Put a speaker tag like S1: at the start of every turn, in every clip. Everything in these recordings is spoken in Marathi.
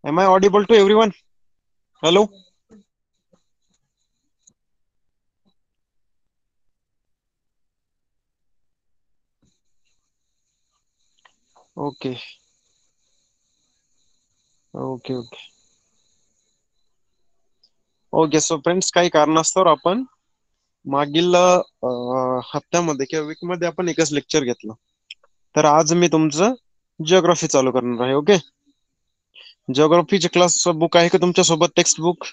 S1: Am I audible to everyone? Hello? Okay. Okay, okay. Okay so friends, काही कारणास्तव आपण मागील हप्त्यामध्ये किंवा वीक मध्ये आपण एकच लेक्चर घेतलं. तर आज मी तुमचं जिओग्राफी चालू करणार आहे. ओके, जिओग्राफीचे क्लास बुक आहे का तुमच्या सोबत, text book?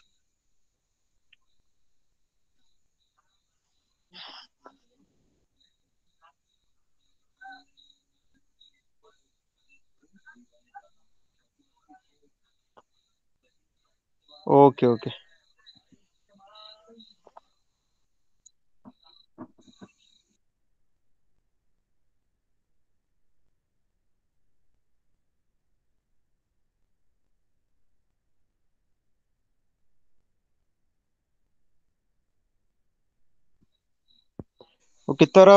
S1: Okay okay okay. तर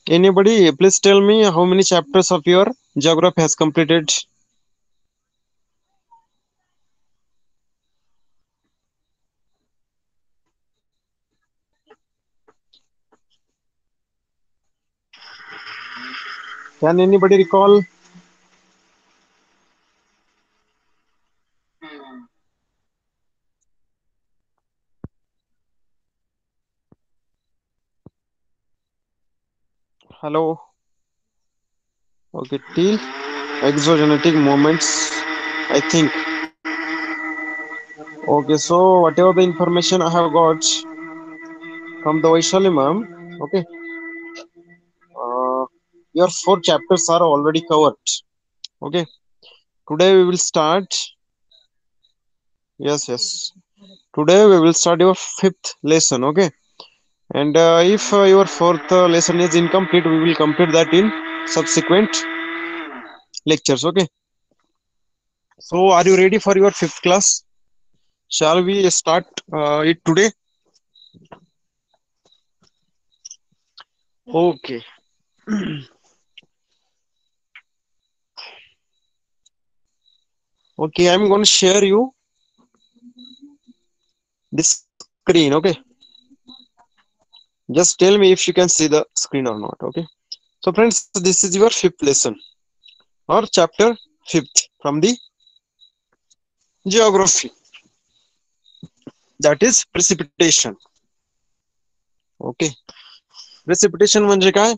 S1: anybody please tell me how many chapters of your geography has completed? Can anybody recall? Hello. Okay, till exogenetic moments, I think. Okay, so whatever the information I have got from the Vaishali ma'am, okay, your 4 chapters are already covered. Okay, today we will start. Yes, yes. Today we will start your 5th lesson. Okay, and if your fourth lesson is incomplete, we will complete that in subsequent lectures. Okay. So, are you ready for your 5th class? Shall we start it today? Okay. Okay, I'm going to share you this screen. Okay, just tell me if you can see the screen or not. Okay, so friends, this is your 5th lesson or chapter 5th from the geography, that is precipitation. Okay, precipitation म्हणजे काय?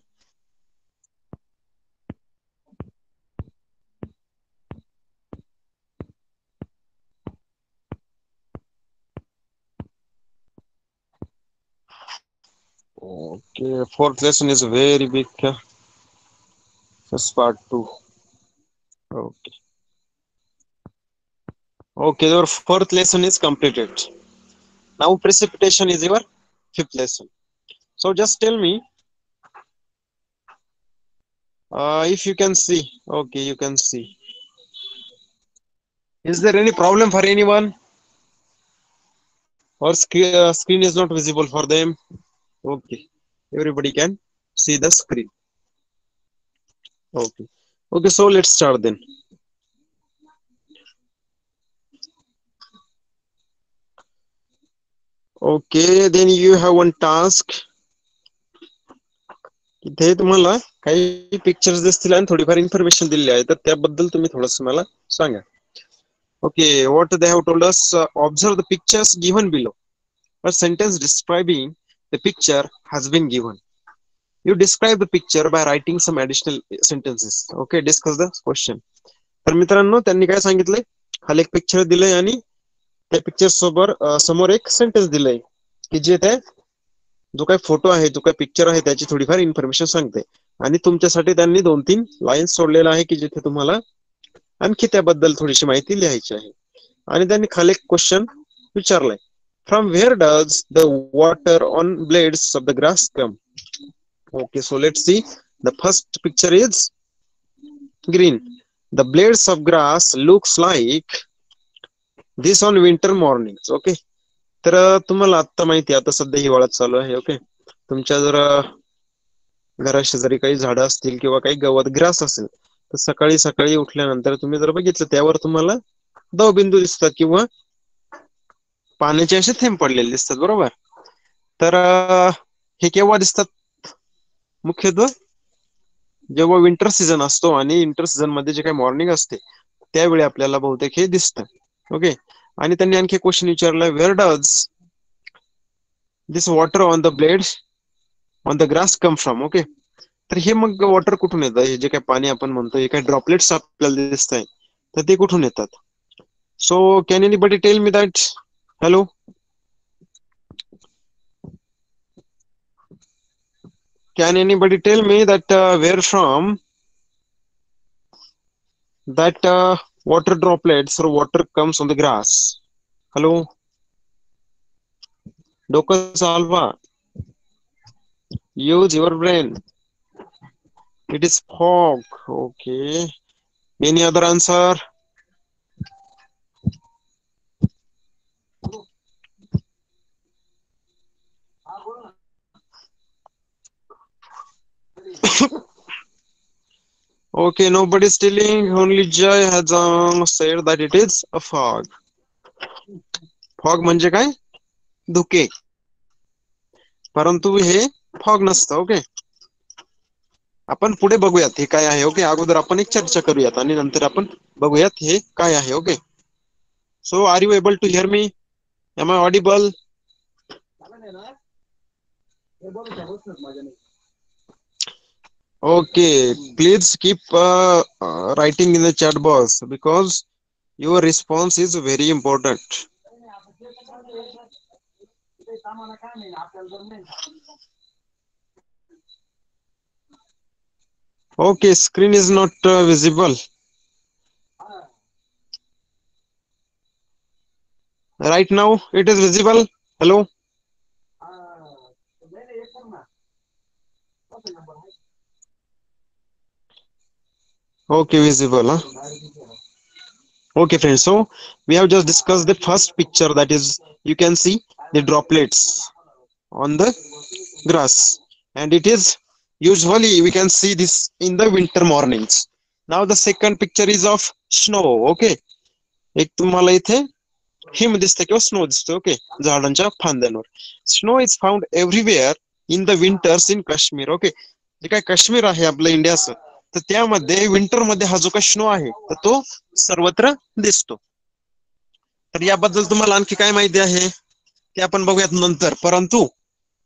S1: Okay, 4th lesson is very big. Just part 2. Okay, okay, your 4th lesson is completed. Now precipitation is your 5th lesson. So just tell me if you can see. Okay, you can see. Is there any problem for anyone, or screen is not visible for them? Okay, everybody can see the screen. Okay, okay, so let's start then. Okay, then you have one task. इथे तुम्हाला काही पिक्चर्स दिसतील आणि थोडीफार इन्फॉर्मेशन दिलेली आहे, तर त्याबद्दल तुम्ही थोडंसं मला सांगा. Okay, what they have told us, observe the pictures given below. A sentence describing the picture has been given. You describe the picture by writing some additional sentences. Okay, discuss the question. तर मित्रांनो, त्यांनी काय सांगितलंय, खाली एक पिक्चर दिलंय आणि त्या पिक्चर समोर एक सेंटेन्स दिलंय की जे त्या जो काही फोटो आहे, जो काही पिक्चर आहे, त्याची थोडीफार इन्फॉर्मेशन सांगते. आणि तुमच्यासाठी त्यांनी 2-3 लाईन्स सोडलेला आहे की जिथे तुम्हाला आणखी त्याबद्दल थोडीशी माहिती लिहायची आहे. आणि त्यांनी खाली एक क्वेश्चन विचारलाय, from where does the water on blades of the grass come? Okay, so let's see. The first picture is green. The blades of grass looks like this on winter mornings. Okay, तर तुम्हाला आता माहिती आहे, आता सध्या हिवाळा चालू आहे. ओके, तुमच्या जर घराशेजारी काही झाडं असतील किंवा काही गवत ग्रास असेल, तर सकाळी सकाळी उठल्यानंतर तुम्ही जर बघितलं, त्यावर तुम्हाला दवबिंदू दिसतात किंवा पाण्याचे असे थेंब पडलेले दिसतात, बरोबर. तर हे केव्हा दिसतात? मुख्यत्वे जेव्हा विंटर सीझन असतो आणि विंटर सीझन मध्ये जे काही मॉर्निंग असते त्यावेळी आपल्याला बहुतेक हे दिसतं. ओके. आणि त्यांनी आणखी क्वेश्चन विचारलाय, where does this water on the blades on the grass come from? Okay. तर हे मग वॉटर कुठून येतं? हे जे काही पाणी आपण म्हणतो, हे काही ड्रॉपलेट्स आपल्याला दिसत आहे, तर ते कुठून येतात? So can anybody tell me that? Hello, can anybody tell me that where from that water droplets or water comes on the grass? Hello, Docus Alva, use your brain. It is fog. Okay. Any other answer? Okay, nobody stealing. Only Jay has said that it is a fog. Fog म्हणजे काय? धुके. परंतु हे फॉग नसतं. ओके. आपण पुढे बघूयात हे काय आहे. ओके. अगोदर आपण एक चर्चा करूयात आणि नंतर आपण बघूयात हे काय आहे. Okay. So are you able to hear me? Am I audible? Okay, please keep writing in the chat box because your response is very important. Okay, screen is not visible. Right now it is visible. Hello. Okay, visible. Huh? Okay, friends. So we have just discussed the first picture, that is, you can see the droplets on the grass, and it is usually we can see this in the winter mornings. Now the second picture is of snow. Okay. एक तुम्हाला इथे हिम दिसतं किंवा स्नो दिसतं. ओके. झाडांच्या फांद्यांवर. Snow is found everywhere in the winters in Kashmir. Okay. जे काय काश्मीर आहे आपलं इंडियाचं, तर त्यामध्ये विंटर मध्ये हा जो काही स्नो आहे तर तो सर्वत्र दिसतो. तर याबद्दल तुम्हाला आणखी काय माहिती आहे ते आपण बघूयात नंतर. परंतु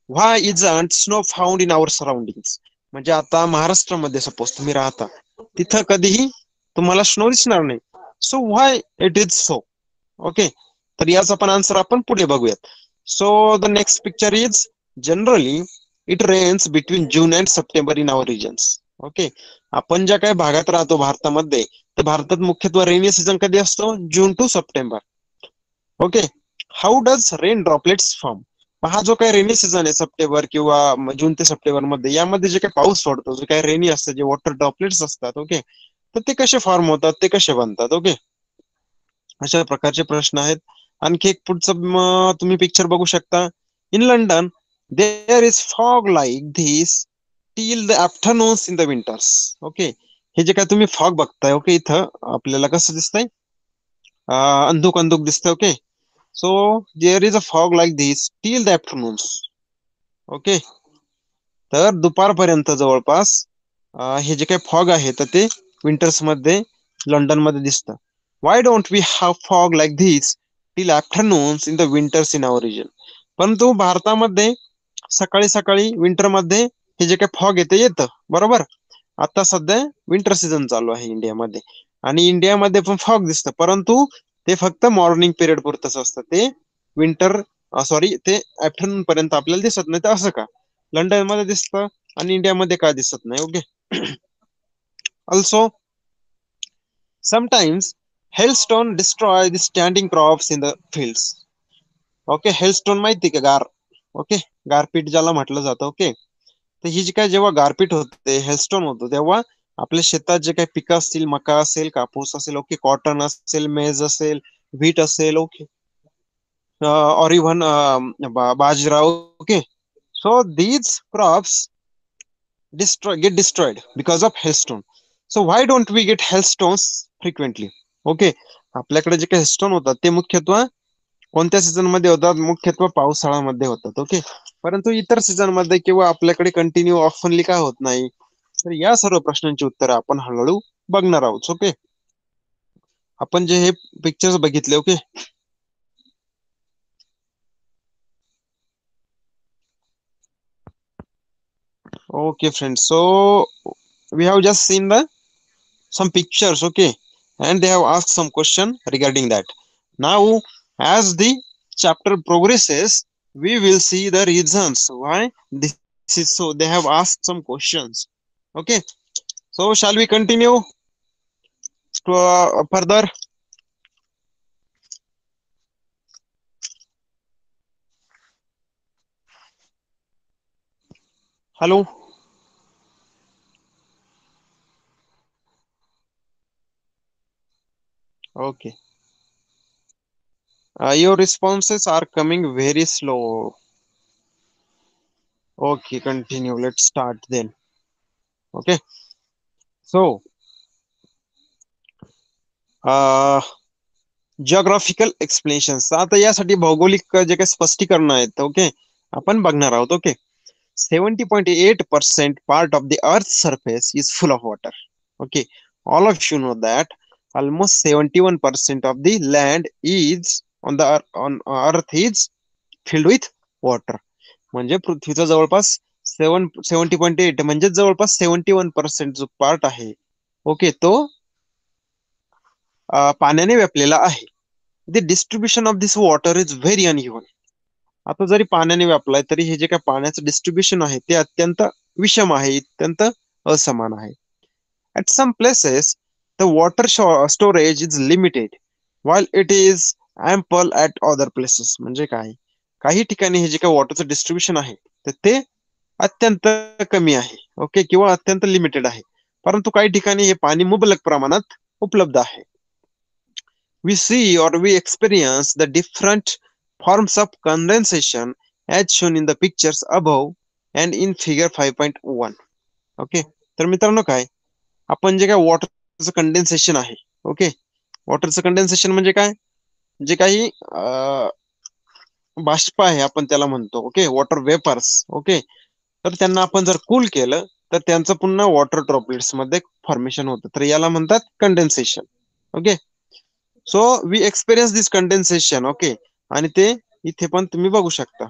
S1: why isn't snow found in our surroundings? म्हणजे आता महाराष्ट्रामध्ये सपोज तुम्ही राहता, तिथं कधीही तुम्हाला स्नो दिसणार नाही. So why it is so? Okay. तर याचा पण आन्सर आपण पुढे बघूयात. So the next picture is, generally it rains between June and September in our regions. Okay. आपण ज्या काही भागात राहतो भारतामध्ये, तर भारतात मुख्यत्वे रेनी सीझन कधी असतो? June to September. Okay. How does rain droplets form? हा जो काही रेनी सीझन आहे सप्टेंबर किंवा जून ते सप्टेंबर मध्ये, यामध्ये जे काही पाऊस पडतो, जे काही रेनी असतं, जे वॉटर ड्रॉपलेट्स असतात, ओके, तर ते कसे फॉर्म होतात, ते कसे बनतात? ओके. अशा प्रकारचे प्रश्न आहेत. आणखी एक पुढचं तुम्ही पिक्चर बघू शकता. In London there is fog like this till the afternoons in the winters. Okay. हे जे काय तुम्ही फॉग बघताय, ओके, इथं आपल्याला कसं दिसतंय? अंधुक अंधुक दिसतंय. Okay. So there is a fog like this till the afternoons. Okay. तर दुपारपर्यंत जवळपास हे जे काही फॉग आहे तर ते विंटर्स मध्ये लंडन मध्ये दिसतं. Why don't we have fog like this till afternoons in the winters in our region? परंतु भारतामध्ये सकाळी सकाळी विंटर मध्ये हे जे काही फॉग येतं, बरोबर. आता सध्या विंटर सीझन चालू आहे इंडियामध्ये, आणि इंडियामध्ये पण फॉग दिसतं, परंतु ते फक्त मॉर्निंग पिरियड पुरतच असतं. ते विंटर सॉरी ते आफ्टरनून पर्यंत आपल्याला दिसत नाही. तर असं का? लंडन मध्ये दिसतं आणि इंडियामध्ये का दिसत नाही? Okay. Also sometimes hailstone destroy the standing crops in the fields. Okay. Hailstone माहिती का? गार. ओके. गारपीट ज्याला म्हटलं जातं. ओके. तर ही जी काय जेव्हा गारपीट होते, हेलस्टोन होतो, तेव्हा आपल्या शेतात जे काही पिकं असतील, मका असेल, कापूस असेल, ओके, कॉटन असेल, मेज असेल, व्हीट असेल, ओके, और even bajra. Okay. So these crops get destroyed because of hailstone. So why don't we get hailstones frequently? Okay. आपल्याकडे जे काही सिस्टम होतात ते मुख्यत्वे कोणत्या सीझन मध्ये होतात? मुख्यत्वे पावसाळ्यामध्ये होतात. ओके, परंतु इतर सीझन मध्ये किंवा आपल्याकडे कंटिन्यू ऑफनली काय होत नाही. तर या सर्व प्रश्नांची उत्तरं आपण हळूहळू बघणार आहोत. ओके, आपण जे हे पिक्चर्स बघितले. Okay, okay friends, so we have just seen the some pictures. Okay, and they have asked some question regarding that. Now as the chapter progresses, we will see the reasons why this is so. They have asked some questions. Okay, so shall we continue to further? Hello. Okay, your responses are coming very slow. Okay, continue, let's start then. Okay, so uh geographical explanation. आता यासाठी भौगोलिक जे काही स्पष्टीकरण आहेत. ओके, आपण बघणार आहोत. Okay, 70.8% part of the earth's surface is full of water. Okay, all of you know that almost 71% of the land is on earth is filled with water. म्हणजे पृथ्वीचा जवळपास 70.8 म्हणजे जवळपास 71% जो पार्ट आहे, ओके, तो पाण्याने व्यापलेला आहे. The distribution of this water is very uneven. आता जरी पाण्याने व्यापलाय तरी हे जे काय पाण्याचं डिस्ट्रीब्युशन आहे ते अत्यंत विषम आहे, अत्यंत असमान आहे. At some places the water storage is limited while it is ample at other places. म्हणजे काय, काही ठिकाणी हे जे काय वॉटरचं डिस्ट्रीब्युशन आहे तर ते अत्यंत कमी आहे. ओके, किंवा अत्यंत लिमिटेड आहे, परंतु काही ठिकाणी हे पाणी मुबलक प्रमाणात उपलब्ध आहे. We see or we experience the different forms of condensation as shown in the pictures above and in figure 5.1. Okay, तर मित्रांनो काय, आपण जे काय वॉटरचं कंडेन्सेशन आहे. ओके, वॉटरचं कंडेन्सेशन म्हणजे काय, जे काही बाष्प आहे आपण त्याला म्हणतो. Okay, water vapours. ओके, तर त्यांना आपण जर कूल केलं तर त्यांचं पुन्हा वॉटर ड्रॉपलेट्स मध्ये फॉर्मेशन होतं, तर याला म्हणतात condensation. Okay, so we experience this condensation. Okay, आणि ते इथे पण तुम्ही बघू शकता.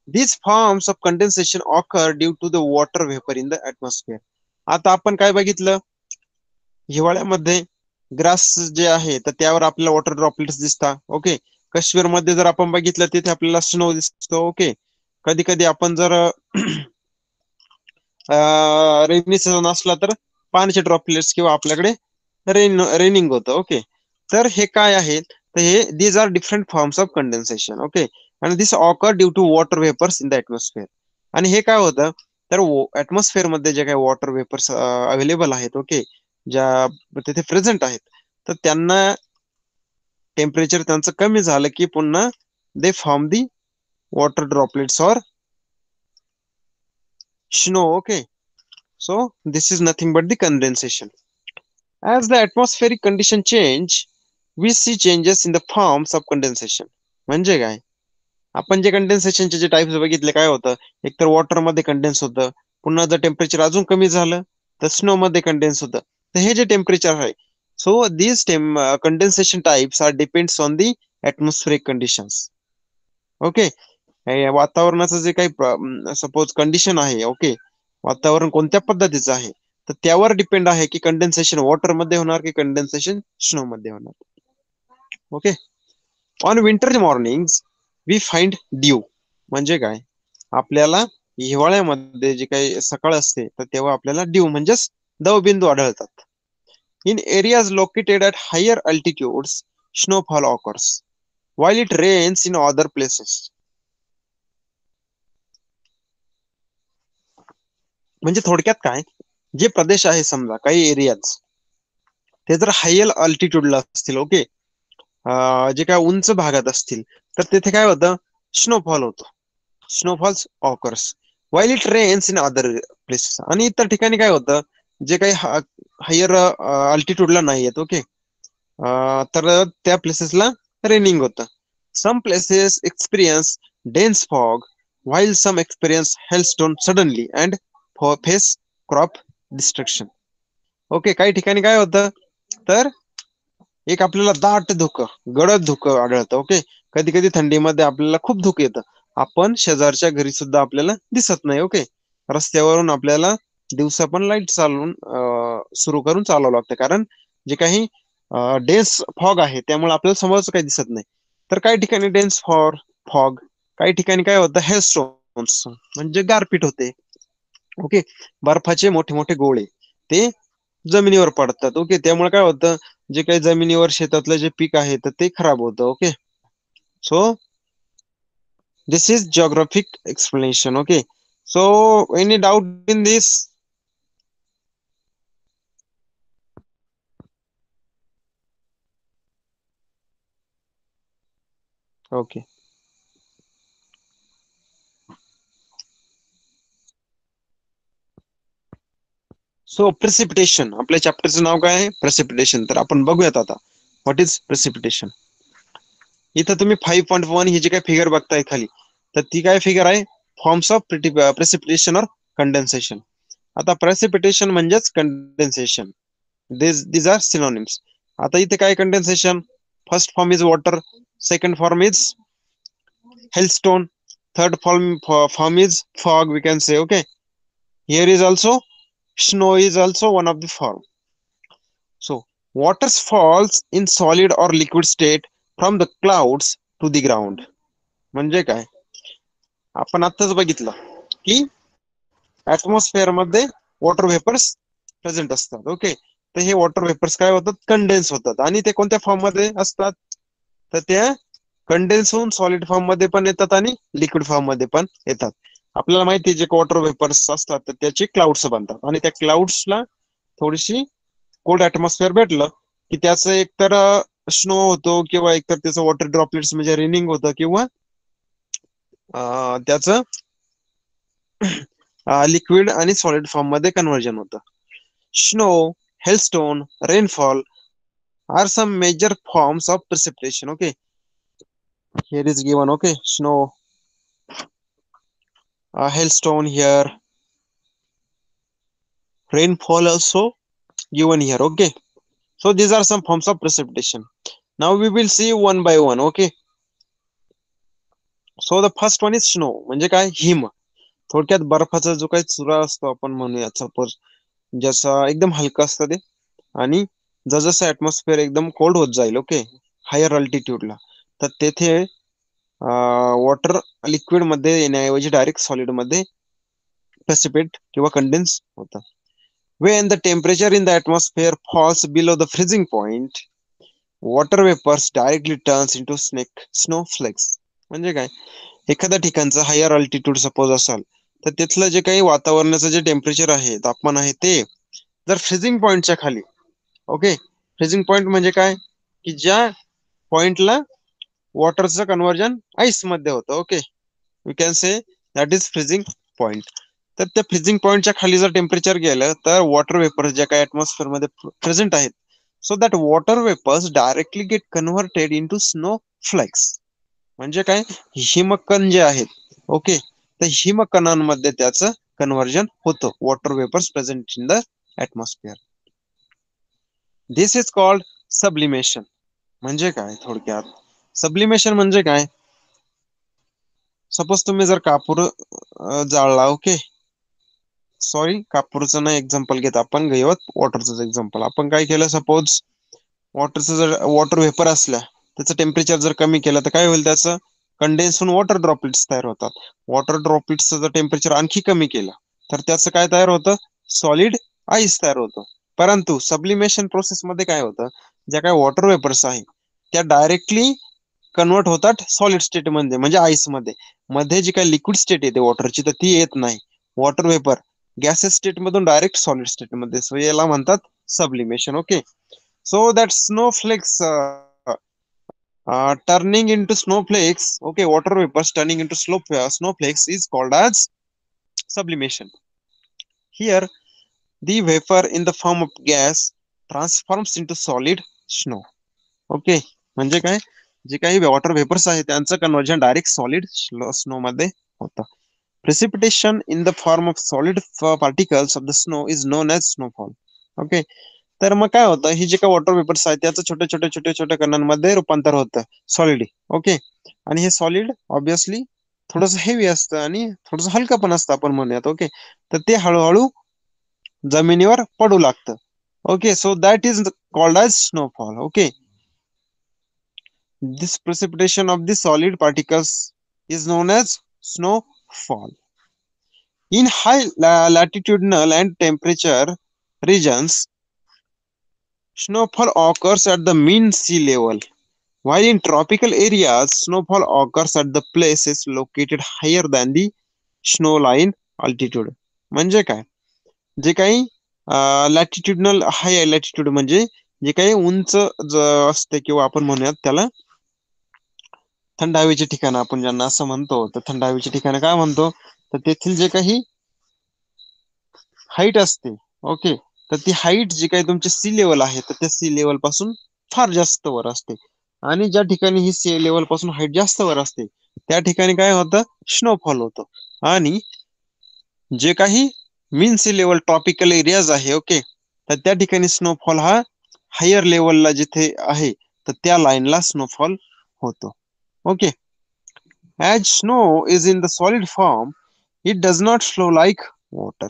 S1: These forms of condensation occur due to the water vapor in the atmosphere. आता आपण काय बघितलं, हिवाळ्यामध्ये ग्रास जे आहे तर त्यावर आपल्याला वॉटर ड्रॉपलेट्स दिसतात. ओके, काश्मीर मध्ये जर आपण बघितलं तिथे आपल्याला स्नो दिसतो. ओके, कधी कधी आपण जर रेनी सीझन असला तर पाण्याचे ड्रॉपलेट्स किंवा आपल्याकडे रेनिंग होतं. ओके, तर हे काय आहे, तर हे these are different forms of condensation. Okay, आणि this occur due to water vapours in the atmosphere. आणि हे काय होतं, तर ऍटमॉस्फिअर मध्ये जे काही वॉटर वेपर्स अवेलेबल आहेत, ओके, ज्या तिथे प्रेझेंट आहेत, तर त्यांना टेम्परेचर त्यांचं कमी झालं की पुन्हा they form the water droplets or snow. Okay, so this is nothing but the condensation. As the atmospheric condition change, we see changes in the forms of condensation. म्हणजे काय, आपण जे कंडेन्सेशनचे जे टाइप्स बघितले, काय होतं, एक तर वॉटर मध्ये कंडेन्स होतं, पुन्हा जर टेम्परेचर अजून कमी झालं तर स्नो मध्ये कंडेन्स होतं. तर हे जे टेम्परेचर आहे, so these condensation types are depends on the atmospheric conditions. Okay, वातावरणाचं जे काही सपोज कंडिशन आहे, ओके, वातावरण कोणत्या पद्धतीचं आहे, तर त्यावर डिपेंड आहे की कंडेन्सेशन वॉटर मध्ये होणार की कंडेन्सेशन स्नो मध्ये होणार. Okay, on winter mornings we find dew. म्हणजे काय, आपल्याला हिवाळ्यामध्ये जे काही सकाळ असते तर तेव्हा आपल्याला ड्यू म्हणजेच दवबिंदू आढळतात. In areas located at higher altitudes snowfall occurs while it rains in other places. म्हणजे थोडक्यात काय, जे प्रदेश आहे समजा काही एरियाज ते जर हायर अल्टिट्यूडला असतील, ओके, जे काय उंच भागात असतील, तर तिथे काय होतं, स्नोफॉल होतो. Snowfalls occurs while it rains in other places. आणि इतर ठिकाणी काय होतं, जे काही हायर अल्टिट्यूडला नाही आहेत. ओके, तर त्या प्लेसेसला रेनिंग होतं. Some places experience dense fog while some experience hailstone suddenly and face crop destruction. Okay, काही ठिकाणी काय होतं, तर एक आपल्याला दाट धुकं, गडद धुकं आढळतं. ओके, कधी कधी थंडीमध्ये आपल्याला खूप धुकं येतं. आपण शेजारच्या घरी सुद्धा आपल्याला दिसत नाही. ओके, रस्त्यावरून आपल्याला दिवसा पण लाईट चालवून सुरू करून चालावं लागतं, कारण जे काही डेन्स फॉग आहे त्यामुळे आपल्याला समोरच काही दिसत नाही. तर काही ठिकाणी डेन्स फॉग, काही ठिकाणी काय होतं, हेलस्टोन्स म्हणजे गारपीट होते. ओके, बर्फाचे मोठे मोठे गोळे ते जमिनीवर पडतात. ओके, त्यामुळे काय होतं, जे काही जमिनीवर शेतातलं जे पीक आहे तर ते खराब होतं. Okay, so this is geographic explanation. Okay, so any doubt in this? Okay, so precipitation, आपल्या चॅप्टरचं नाव काय आहे, प्रेसिपिटेशन. तर आपण बघूयात आता व्हॉट इज प्रेसिपिटेशन. इथं तुम्ही 5.1 ही जी काही फिगर बघताय खाली, तर ती काय फिगर आहे, फॉर्म्स ऑफ प्रेसिपिटेशन और कंडेन्सेशन. आता प्रेसिपिटेशन म्हणजेच कंडेन्सेशन, these are synonyms. आता इथे काय, condensation, first form is water, second form is hailstone, third form is fog, we can say. Okay, here is also snow is also one of the form. So water falls in solid or liquid state from the clouds to the ground. म्हणजे काय, आपण आत्ताच बघितलं की ऍटमॉस्फिअर मध्ये वॉटर वेपर्स प्रेझेंट असतात. ओके, तर हे वॉटर वेपर्स काय होतात, कंडेन्स होतात, आणि ते कोणत्या फॉर्म मध्ये असतात, तर त्या कंडेन्स होऊन सॉलिड फॉर्म मध्ये पण येतात आणि लिक्विड फॉर्म मध्ये पण येतात. आपल्याला माहिती आहे, जे वॉटर वेपर्स असतात तर त्याचे क्लाउड्स बनतात, आणि त्या क्लाउड्सला थोडीशी कोल्ड ऍटमॉस्फिअर भेटलं की त्याचं एकतर स्नो होतो, किंवा एकतर त्याचं वॉटर ड्रॉपलेट्स म्हणजे रेनिंग होतं, किंवा त्याचं लिक्विड आणि सॉलिड फॉर्म मध्ये कन्व्हर्जन होतं. Snow, hailstone, rainfall are some major forms of precipitation. Okay, here is given. Okay, snow, hailstone here, rainfall also given here. Okay, so these are some forms of precipitation. Now we will see one by one. Okay, so the first one is snow. म्हणजे काय, हिम. थोडक्यात बर्फाचा जो काही चुरा असतो आपण म्हणूया, सपोज जसा एकदम हलका असतं ते, आणि जसं ऍटमॉस्फिअर एकदम कोल्ड होत जाईल, ओके, हायर अल्टिट्यूडला, तर तेथे वॉटर लिक्विड मध्ये येण्याऐवजी डायरेक्ट सॉलिड मध्ये प्रेसिपिट किंवा कंडेन्स होतं. When the temperature in the atmosphere falls below the freezing point, water vapors directly turns into snowflakes. म्हणजे काय, एखाद्या ठिकाणचं हायर अल्टिट्यूड सपोज असाल, तर तिथलं जे काही वातावरणाचं जे टेम्परेचर आहे, तापमान आहे, ते जर फ्रीजिंग पॉइंटच्या खाली, ओके, फ्रीजिंग पॉइंट म्हणजे काय, की ज्या पॉइंटला वॉटरचं कन्व्हर्जन आईस मध्ये होतं. Okay, we can say that is freezing point. तर त्या फ्रीजिंग पॉइंटच्या खाली जर टेम्परेचर गेलं, तर वॉटर वेपर्स ज्या काही ऍटमॉस्फिअर मध्ये प्रेझेंट आहेत, so that water vapours directly get converted into snowflakes. म्हणजे काय, हिमकण जे आहेत, ओके, तर हिमकणांमध्ये त्याचं कन्व्हर्जन होतं, water vapours present in the atmosphere. This is called sublimation. म्हणजे काय, थोडक्यात सब्लिमेशन म्हणजे काय, सपोज तुम्ही जर कापूर जाळला, ओके, सॉरी, कापूरचं नाही एक्झाम्पल घेत आपण, घेऊयात वॉटरचं एक्झाम्पल. आपण काय केलं, सपोज वॉटरचं जर वॉटर वेपर असल्या, त्याचं टेम्परेचर जर कमी केलं, तर काय होईल, त्याचं कंडेन्स होऊन वॉटर ड्रॉपलेट्स तयार होतात. वॉटर ड्रॉपलेट्सचं जर टेम्परेचर आणखी कमी केलं, तर त्याचं काय तयार होतं, सॉलिड आईस तयार होतं. परंतु सब्लिमेशन प्रोसेस मध्ये काय होतं, ज्या काही वॉटर वेपर्स आहे त्या डायरेक्टली कन्वर्ट होतात सॉलिड स्टेट मध्ये, म्हणजे आईस मध्ये. मध्ये जी काही लिक्विड स्टेट येते वॉटरची, तर ती येत नाही. वॉटर वेपर गॅसेस स्टेट मधून डायरेक्ट सॉलिड स्टेट मध्ये, सो याला म्हणतात sublimation. Okay, so that snowflakes turning into snowflakes, okay, water vapors turning into snowflakes is called as sublimation. Here the vapor in the form of gas transforms into solid snow. Okay, म्हणजे काय, जे काही वॉटर वेपर्स आहे त्यांचं कन्वर्जन डायरेक्ट सॉलिड स्नो मध्ये होतं. Precipitation in the form of solid particles of the snow is known as snowfall. Okay, तर मग काय होतं, ही जे काही वॉटर वेपर्स आहेत त्याचं छोट्या छोट्या छोट्या छोट्या कणांमध्ये रूपांतर होतं सॉलिड. ओके, आणि हे सॉलिड ऑब्विसली थोडस हेवी असतं आणि थोडस हलकं पण असतं आपण म्हणूयात. ओके, तर ते हळूहळू जमिनीवर पडू लागतं. Okay, so that is called as snowfall. Okay, this precipitation of the solid particles is known as snowfall. In high latitudinal and temperature regions, snowfall occurs at the mean sea level, while in tropical areas, snowfall occurs at the places located higher than the snow line altitude. म्हणजे काय, जे काही लॅटिट्युडनल हाय लॅटिट्यूड म्हणजे जे काही उंच असते किंवा आपण म्हणूयात त्याला थंड हवेचे ठिकाण आपण ज्यांना असं म्हणतो, तर थंड हवेचे ठिकाण काय म्हणतो, तर तेथील जे काही हाईट असते. ओके, तर ती हाईट जी काही तुमची सी लेवल आहे तर त्या सी लेवल पासून फार जास्त वर असते. आणि ज्या ठिकाणी ही सी लेवल पासून हाईट जास्त वर असते त्या ठिकाणी काय होतं, स्नोफॉल होतो. आणि जे काही मीन सी लेवल ट्रॉपिकल एरियाज आहे, ओके, तर त्या ठिकाणी स्नोफॉल हा हायर लेवलला जिथे आहे तर त्या लाईनला स्नोफॉल होतो. Okay, as snow is in the solid form, it does not flow like water.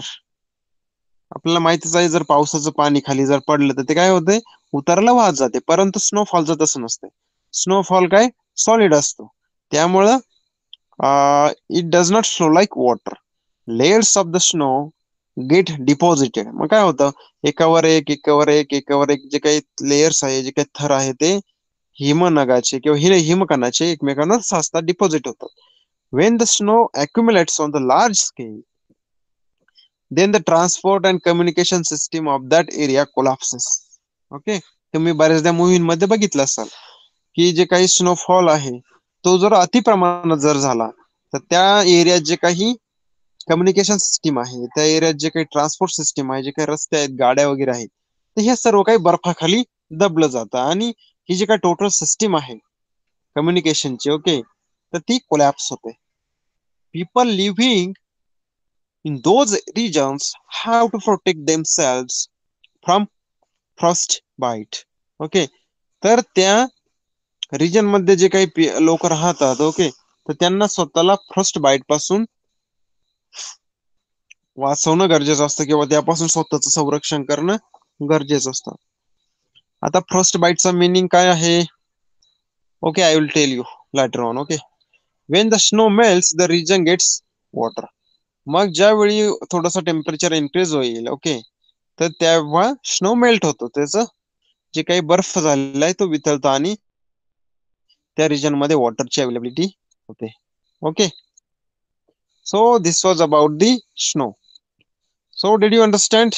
S1: आपल्याला माहितीच आहे, जर पावसाचं पाणी खाली जर पडलं तर ते काय होते, उतरला वाहत जाते. परंतु स्नोफॉलचं तसं नसते. स्नोफॉल काय सॉलिड असतो, त्यामुळं it does not flow like water. Layers of the snow get deposited. मग काय होतं, एकावर एक एकावर एक एकावर एक जे काही लेयर्स आहे, जे काही थर आहे ते हिमनगाचे किंवा हिमकणाचे एकमेकांवर साचतात, डिपॉझिट होतात. When the snow accumulates on the large scale, then the transport and communication system of that area collapses. Okay, तुम्ही बऱ्याचदा मूवीमध्ये बघितलं असाल की जे काही स्नोफॉल आहे तो जर अति प्रमाणात जर झाला तर त्या एरियात जे काही कम्युनिकेशन सिस्टीम आहे, त्या एरियात जे काही ट्रान्सपोर्ट सिस्टीम आहे, जे काही रस्ते आहेत, गाड्या वगैरे आहेत, तर हे सर्व काही बर्फाखाली दबलं जातं आणि ही जी काही टोटल सिस्टीम आहे कम्युनिकेशनची, ओके, तर ती कोलॅप्स होते. People living in those regions have to protect themselves from frostbite. Okay, तर त्या रिजन मध्ये जे काही लोक राहतात, ओके, तर त्यांना स्वतःला फ्रॉस्ट बाईट पासून वाचवणं गरजेचं असतं किंवा त्यापासून स्वतःचं संरक्षण करणं गरजेचं असतं. आता फ्रॉस्ट बाईटचा मिनिंग काय आहे, okay, I will tell you later on. Okay, when the snow melts the region gets water. मग ज्यावेळी थोडंसं टेम्परेचर इन्क्रीज होईल, ओके, तर तेव्हा स्नो मेल्ट होतो, त्याचं जे काही बर्फ झालेला आहे तो वितळतो आणि त्या रिजन मध्ये वॉटरची अवेलेबिलिटी होते. Okay, so this was about the snow. So did you understand?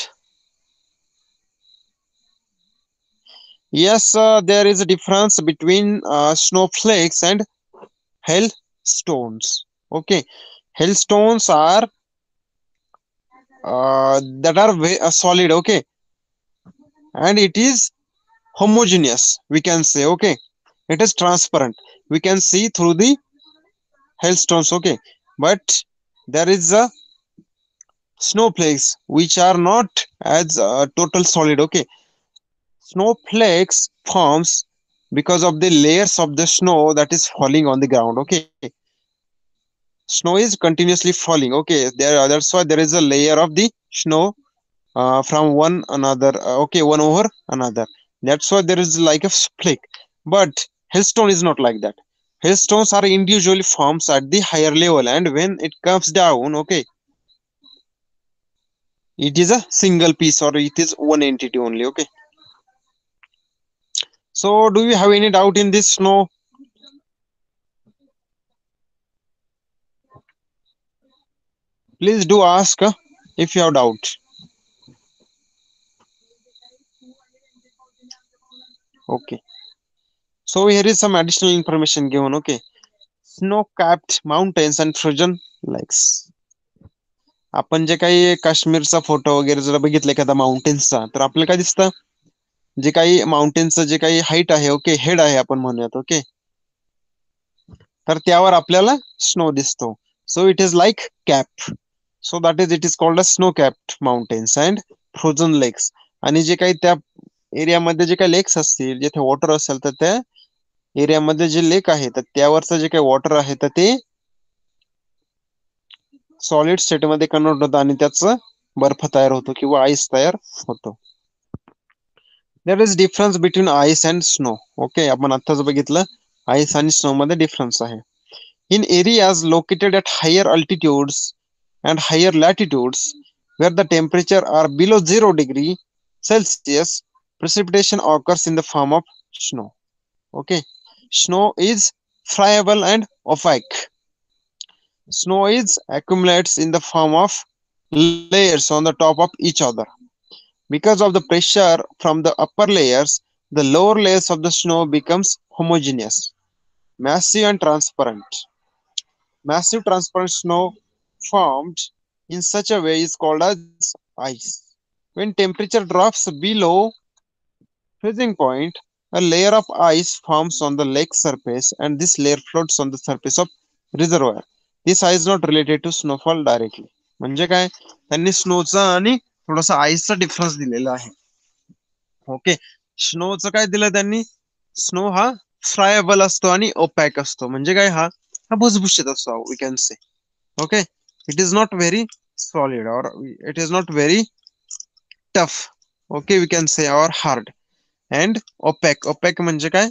S1: Yes, there is a difference between snowflakes and hailstones. Okay, hailstones are that are solid. Okay, and it is homogeneous. We can say, okay, it is transparent. We can see through the hailstones. Okay, but there is a snowflakes which are not as total solid. Okay, snowflakes forms because of the layers of the snow that is falling on the ground. Okay, snow is continuously falling. Okay, that's why there is a layer of the snow from one another. Okay, one over another. That's why there is like a flake. But hailstone is not like that. Hailstones are individually forms at the higher level, and when it comes down, okay, it is a single piece or it is one entity only. Okay, so do you have any doubt in this snow? Please do ask if you have doubt. Okay, so here is some additional information given. Okay, snow capped mountains and frozen lakes. आपण जे काही काश्मीरचा फोटो वगैरे जर बघितला एखादा माउंटेन्सचा, तर आपल्याला काय दिसतं, जे काही माउंटेनचं जे काही हाईट आहे, ओके, हेड आहे आपण म्हणूयात, ओके, तर त्यावर आपल्याला स्नो दिसतो. So it is like cap. So that is it is called a snow capped mountains and frozen lakes. आणि जे काही त्या एरियामध्ये जे काही लेक्स असतील, जिथे वॉटर असेल, तर त्या एरियामध्ये जे लेक आहे, तर त्यावरचं जे काही वॉटर आहे, तर ते सॉलिड स्टेट मध्ये कन्वर्ट होतं आणि त्याचं बर्फ तयार होतो किंवा आईस तयार होतो. There is difference between ice and snow. Okay, आपण आत्ताच बघितलं आईस आणि स्नो मध्ये डिफरन्स आहे. In areas located at higher altitudes and higher latitudes, where the temperature are below 0 degree Celsius, precipitation occurs in the form of snow. Okay, snow is friable and opaque. Snow is accumulates in the form of layers on the top of each other. Because of the pressure from the upper layers, the lower layers of the snow becomes homogeneous, massive and transparent. Massive transparent snow formed in such a way is called as ice. When temperature drops below freezing point, a layer of ice forms on the lake surface and this layer floats on the surface of reservoir. This ice is not related to snowfall directly. म्हणजे काय, त्यांनी स्नोचा आणि थोडासा आईसचा डिफरन्स दिलेला आहे. ओके, स्नोचं काय दिलं त्यांनी, स्नो हा फ्रायबल असतो आणि ओपॅक असतो. म्हणजे काय, हा हा भुसभुशीत असतो, we can say. Okay, it is not very solid or it is not very tough. Okay, we can say or hard. And opaque, opaque म्हणजे काय,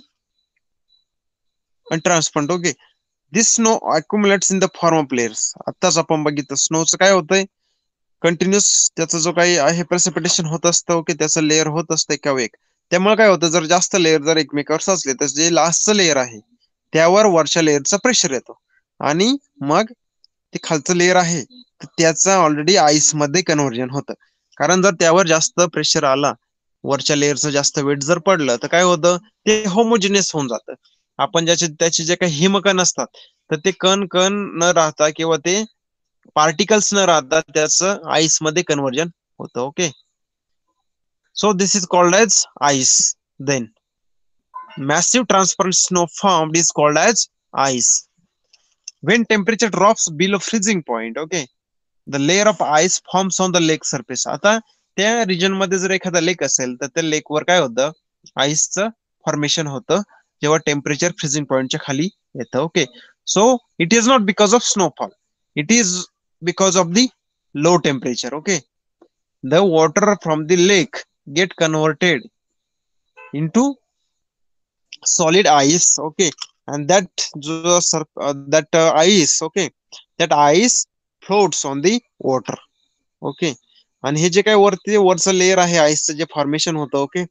S1: transparent. Okay, this snow accumulates in the form of layers. आताच आपण बघितलं स्नोचं काय होतंय, कंटिन्युअस त्याचं जो काही आहे प्रेसिपिटेशन होत असतं. ओके, त्याचं लेअर होत असतं एकावर एक. त्यामुळे काय होतं, जर जास्त लेअर जर एकमेकावर साचले, तर जे लास्टचं लेअर आहे त्यावर वरच्या लेअरचा प्रेशर येतो आणि मग ते खालचं लेअर आहे त्याचा ऑलरेडी आईस मध्ये कन्व्हर्जन होतं. कारण जर त्यावर जास्त प्रेशर आला, वरच्या लेअरचं जास्त वेट जर पडलं, तर काय होतं, ते होमोजिनियस होऊन जातं. आपण त्याचे जे काही हिमकण असतात, तर ते कण कण न राहता किंवा ते पार्टिकल्स न राहता त्याचं आईस मध्ये कन्व्हर्जन होतं. Okay, so this is called as ice. Then massive transparent snow formed is called as ice. When temperature drops below freezing point, okay, the layer of ice forms on the lake surface. आता त्या रिजन मध्ये जर एखादा लेक असेल, तर त्या लेक वर काय होतं, आईसचं फॉर्मेशन होतं जेव्हा टेम्परेचर फ्रीजिंग पॉइंटच्या खाली येतं. Okay, so it is not because of snowfall, it is because of the low temperature. Okay, the water from the lake get converted into solid ice. Okay, and that ice, okay, that ice floats on the water. Okay, आणि हे जे काही वरचं लेअर आहे आईसचं जे फॉर्मेशन होतं, ओके,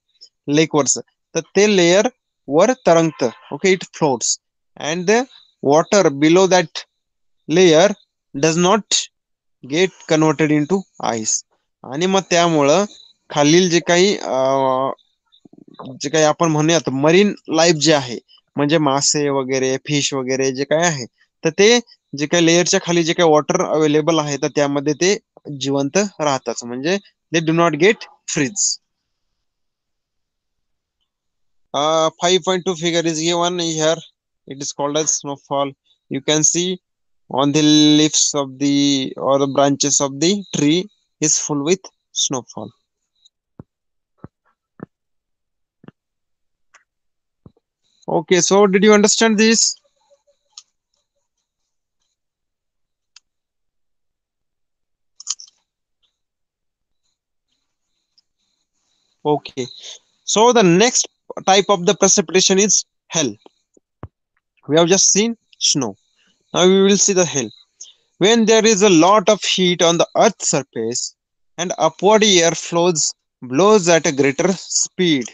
S1: लेक वरचं, तर ते लेअर वर तरंगतं. Okay, it floats and the water below that layer does not get converted into ice. आणि मग त्यामुळं खालील जे काही आपण म्हणूयात मरीन लाईफ जे आहे, म्हणजे मासे वगैरे, फिश वगैरे जे काय आहे, तर ते जे काही लेअरच्या खाली जे काही वॉटर अवेलेबल आहे, तर त्यामध्ये ते जिवंत राहतात. म्हणजे they do not get freeze. 5.2 figure is given here. It is called as snowfall. You can see on the leaves of the or the branches of the tree is full with snowfall. Okay, so did you understand this? Okay, so the next type of the precipitation is hail. We have just seen snow. Now we will see the hail. When there is a lot of heat on the earth's surface and upward air flows blows at a greater speed.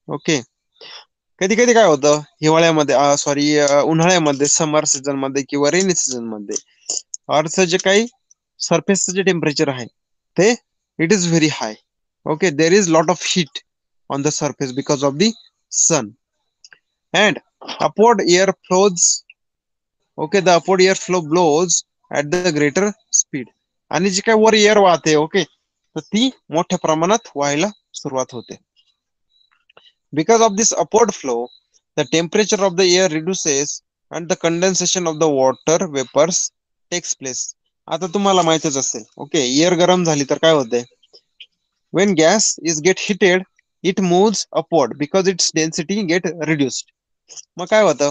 S1: Okay, कधी कधी काय होतं, हिवाळ्यामध्ये, सॉरी, उन्हाळ्यामध्ये, समर सीझन मध्ये किंवा रेनी सीझन मध्ये अर्थचं जे काही सरफेसचं जे टेम्परेचर आहे, ते it is very high. Okay, there is lot of heat on the surface because of the sun and upward air flows. Okay, the upward air flow blows at the greater speed. आणि जी काय वर एअर वाहते, ओके, तर ती मोठ्या प्रमाणात व्हायला सुरुवात होते. Because of this upward flow the temperature of the air reduces and the condensation of the water vapours takes place. आता तुम्हाला माहितच असेल, ओके, एअर गरम झाली तर काय होते, when gas is get heated it moves upward because its density get reduced. मग काय होतं,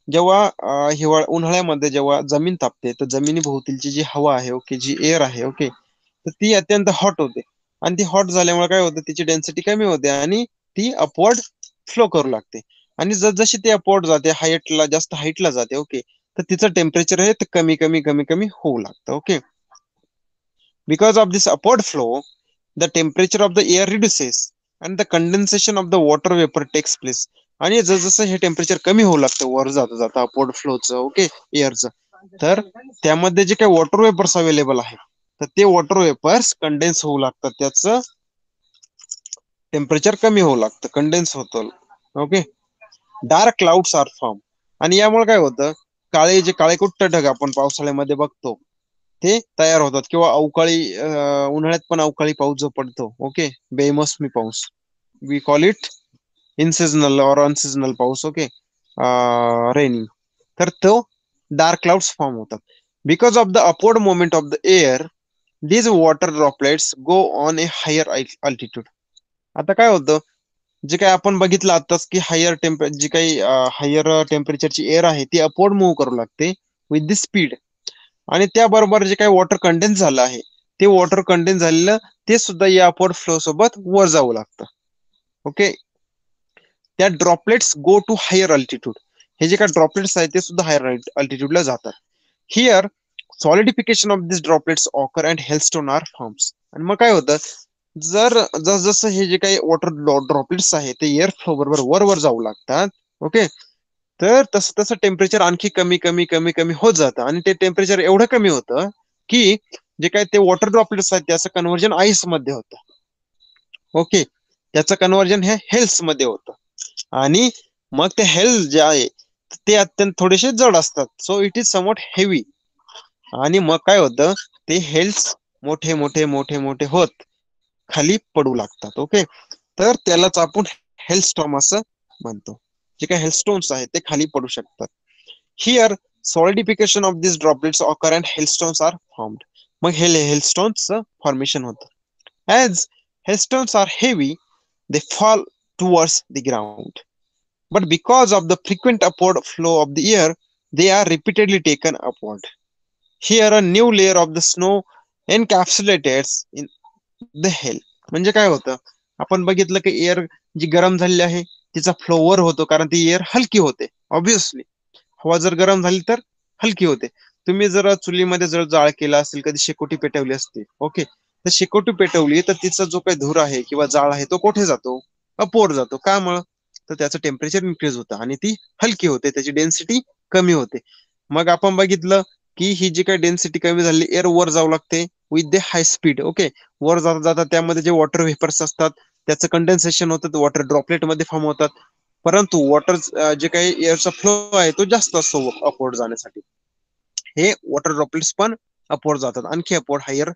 S1: जेव्हा उन्हाळ्यामध्ये जेव्हा जमीन तापते तर जमिनीभोवतीची जी हवा आहे, ओके, जी एअर आहे, ओके, तर ती अत्यंत हॉट होते आणि ती हॉट झाल्यामुळे काय होतं, तिची डेन्सिटी कमी होते आणि ती अपवर्ड फ्लो करू लागते. आणि जशी ती अपवर्ड जाते, हाईटला, जास्त हाईटला जाते, ओके, तर तिचं टेम्परेचर आहे ते कमी कमी कमी कमी होऊ लागतं. Okay, because of this upward flow the temperature of the air reduces and the condensation of the water vapor takes place. आणि जसं हे टेम्परेचर कमी होऊ लागतं वर जाता जाता अपवर्ड फ्लोचं, ओके, एअरचं, तर त्यामध्ये जे काही वॉटर वेपर्स अवेलेबल आहे तर ते वॉटर वेपर्स कंडेन्स होऊ लागतात, त्याचं टेम्परेचर कमी होऊ लागतं, कंडेन्स होतं. Okay, dark clouds are form. आणि यामुळे काय होतं, जे काळेकुट्ट ढग आपण पावसाळ्यामध्ये बघतो ते तयार होतात, किंवा अवकाळी उन्हाळ्यात पण अवकाळी पाऊस जो पडतो, ओके, बेमोसमी पाऊस, वी कॉल इट इनसिजनल और अनसिजनल पाऊस, ओके, रेनिंग, तर तो डार्क क्लाउड्स फॉर्म होतात. Because of the upward moment of the air these water droplets go on a higher altitude. आता काय होतं, जे काही आपण बघितलं आताच की जी काही हायर टेम्परेचरची एअर आहे ती अपवर्ड मूव्ह करू लागते विथ दी स्पीड, आणि त्याबरोबर जे काही वॉटर कंडेन्स झालं आहे ते वॉटर कंडेन्स झालेलं ते सुद्धा या अपवर्ड फ्लो सोबत वर जाऊ लागतं. ओके, त्या droplets go to higher altitude. हे जे काही ड्रॉपलेट्स आहेत ते सुद्धा हायर अल्टिट्यूडला जातात. Here solidification of this droplets occur and hailstone are forms. आणि मग काय होतं, जसं हे जे काही वॉटर ड्रॉपलेट्स आहेत ते एअर फ्लो बरोबर वर वर जाऊ लागतात, ओके, तर तसं तसं टेम्परेचर आणखी कमी कमी कमी कमी होत जातं आणि ते टेम्परेचर एवढं कमी होतं की जे काही ते वॉटर ड्रॉपलेट्स आहेत त्याचं कन्व्हर्जन आईस मध्ये होतं. ओके, त्याचं कन्व्हर्जन हे हेल्स मध्ये होतं आणि मग ते हेल्स जे आहे ते अत्यंत थोडेसे जड असतात, so it is somewhat heavy. आणि मग काय होतं, ते हेल्स मोठे मोठे मोठे मोठे होत खाली पडू लागतात. ओके, तर त्यालाच आपण हेलस्टॉर्म असं म्हणतो. जे काही हेलस्टोन्स आहेत ते खाली पडू शकतात. Here solidification of this droplets occur and hailstones are formed. मग हे हेलस्टोन्सचं फॉर्मेशन होतं. As hailstones are heavy they fall towards the ground. But because of the frequent upward flow of the air, they are repeatedly taken upward. Here a new layer of the snow encapsulates in the hell. म्हणजे काय होतं, आपण बघितलं की एअर जी गरम झालेली आहे तिचा फ्लो वर होतो कारण ती एअर हलकी होते. ऑब्विसली हवा जर गरम झाली तर हलकी होते. तुम्ही जर चुलीमध्ये जर जाळ केला असेल, कधी शेकोटी पेटवली असते, ओके, तर शेकोटी पेटवली तर तिचा जो काही धूर आहे किंवा जाळ आहे तो कुठे जातो, अपवर जातो. का मग, तर त्याचं टेम्परेचर इन्क्रीज होतं आणि ती हलकी होते, त्याची डेन्सिटी कमी होते. मग आपण बघितलं की ही जी काही डेन्सिटी कमी झाली, एअर वर जाऊ लागते with the high speed. Okay, वर जाता जाता त्यामध्ये जे वॉटर व्हेपर्स असतात त्याचं कंडेन्सेशन होतं, वॉटर ड्रॉपलेट मध्ये फॉर्म होतात. परंतु वॉटर जे काही एअरचा फ्लो आहे तो जास्त असतो अपवर्ड जाण्यासाठी. हे वॉटर ड्रॉपलेट्स पण अपवर्ड जातात, आणखी अपवर्ड हायर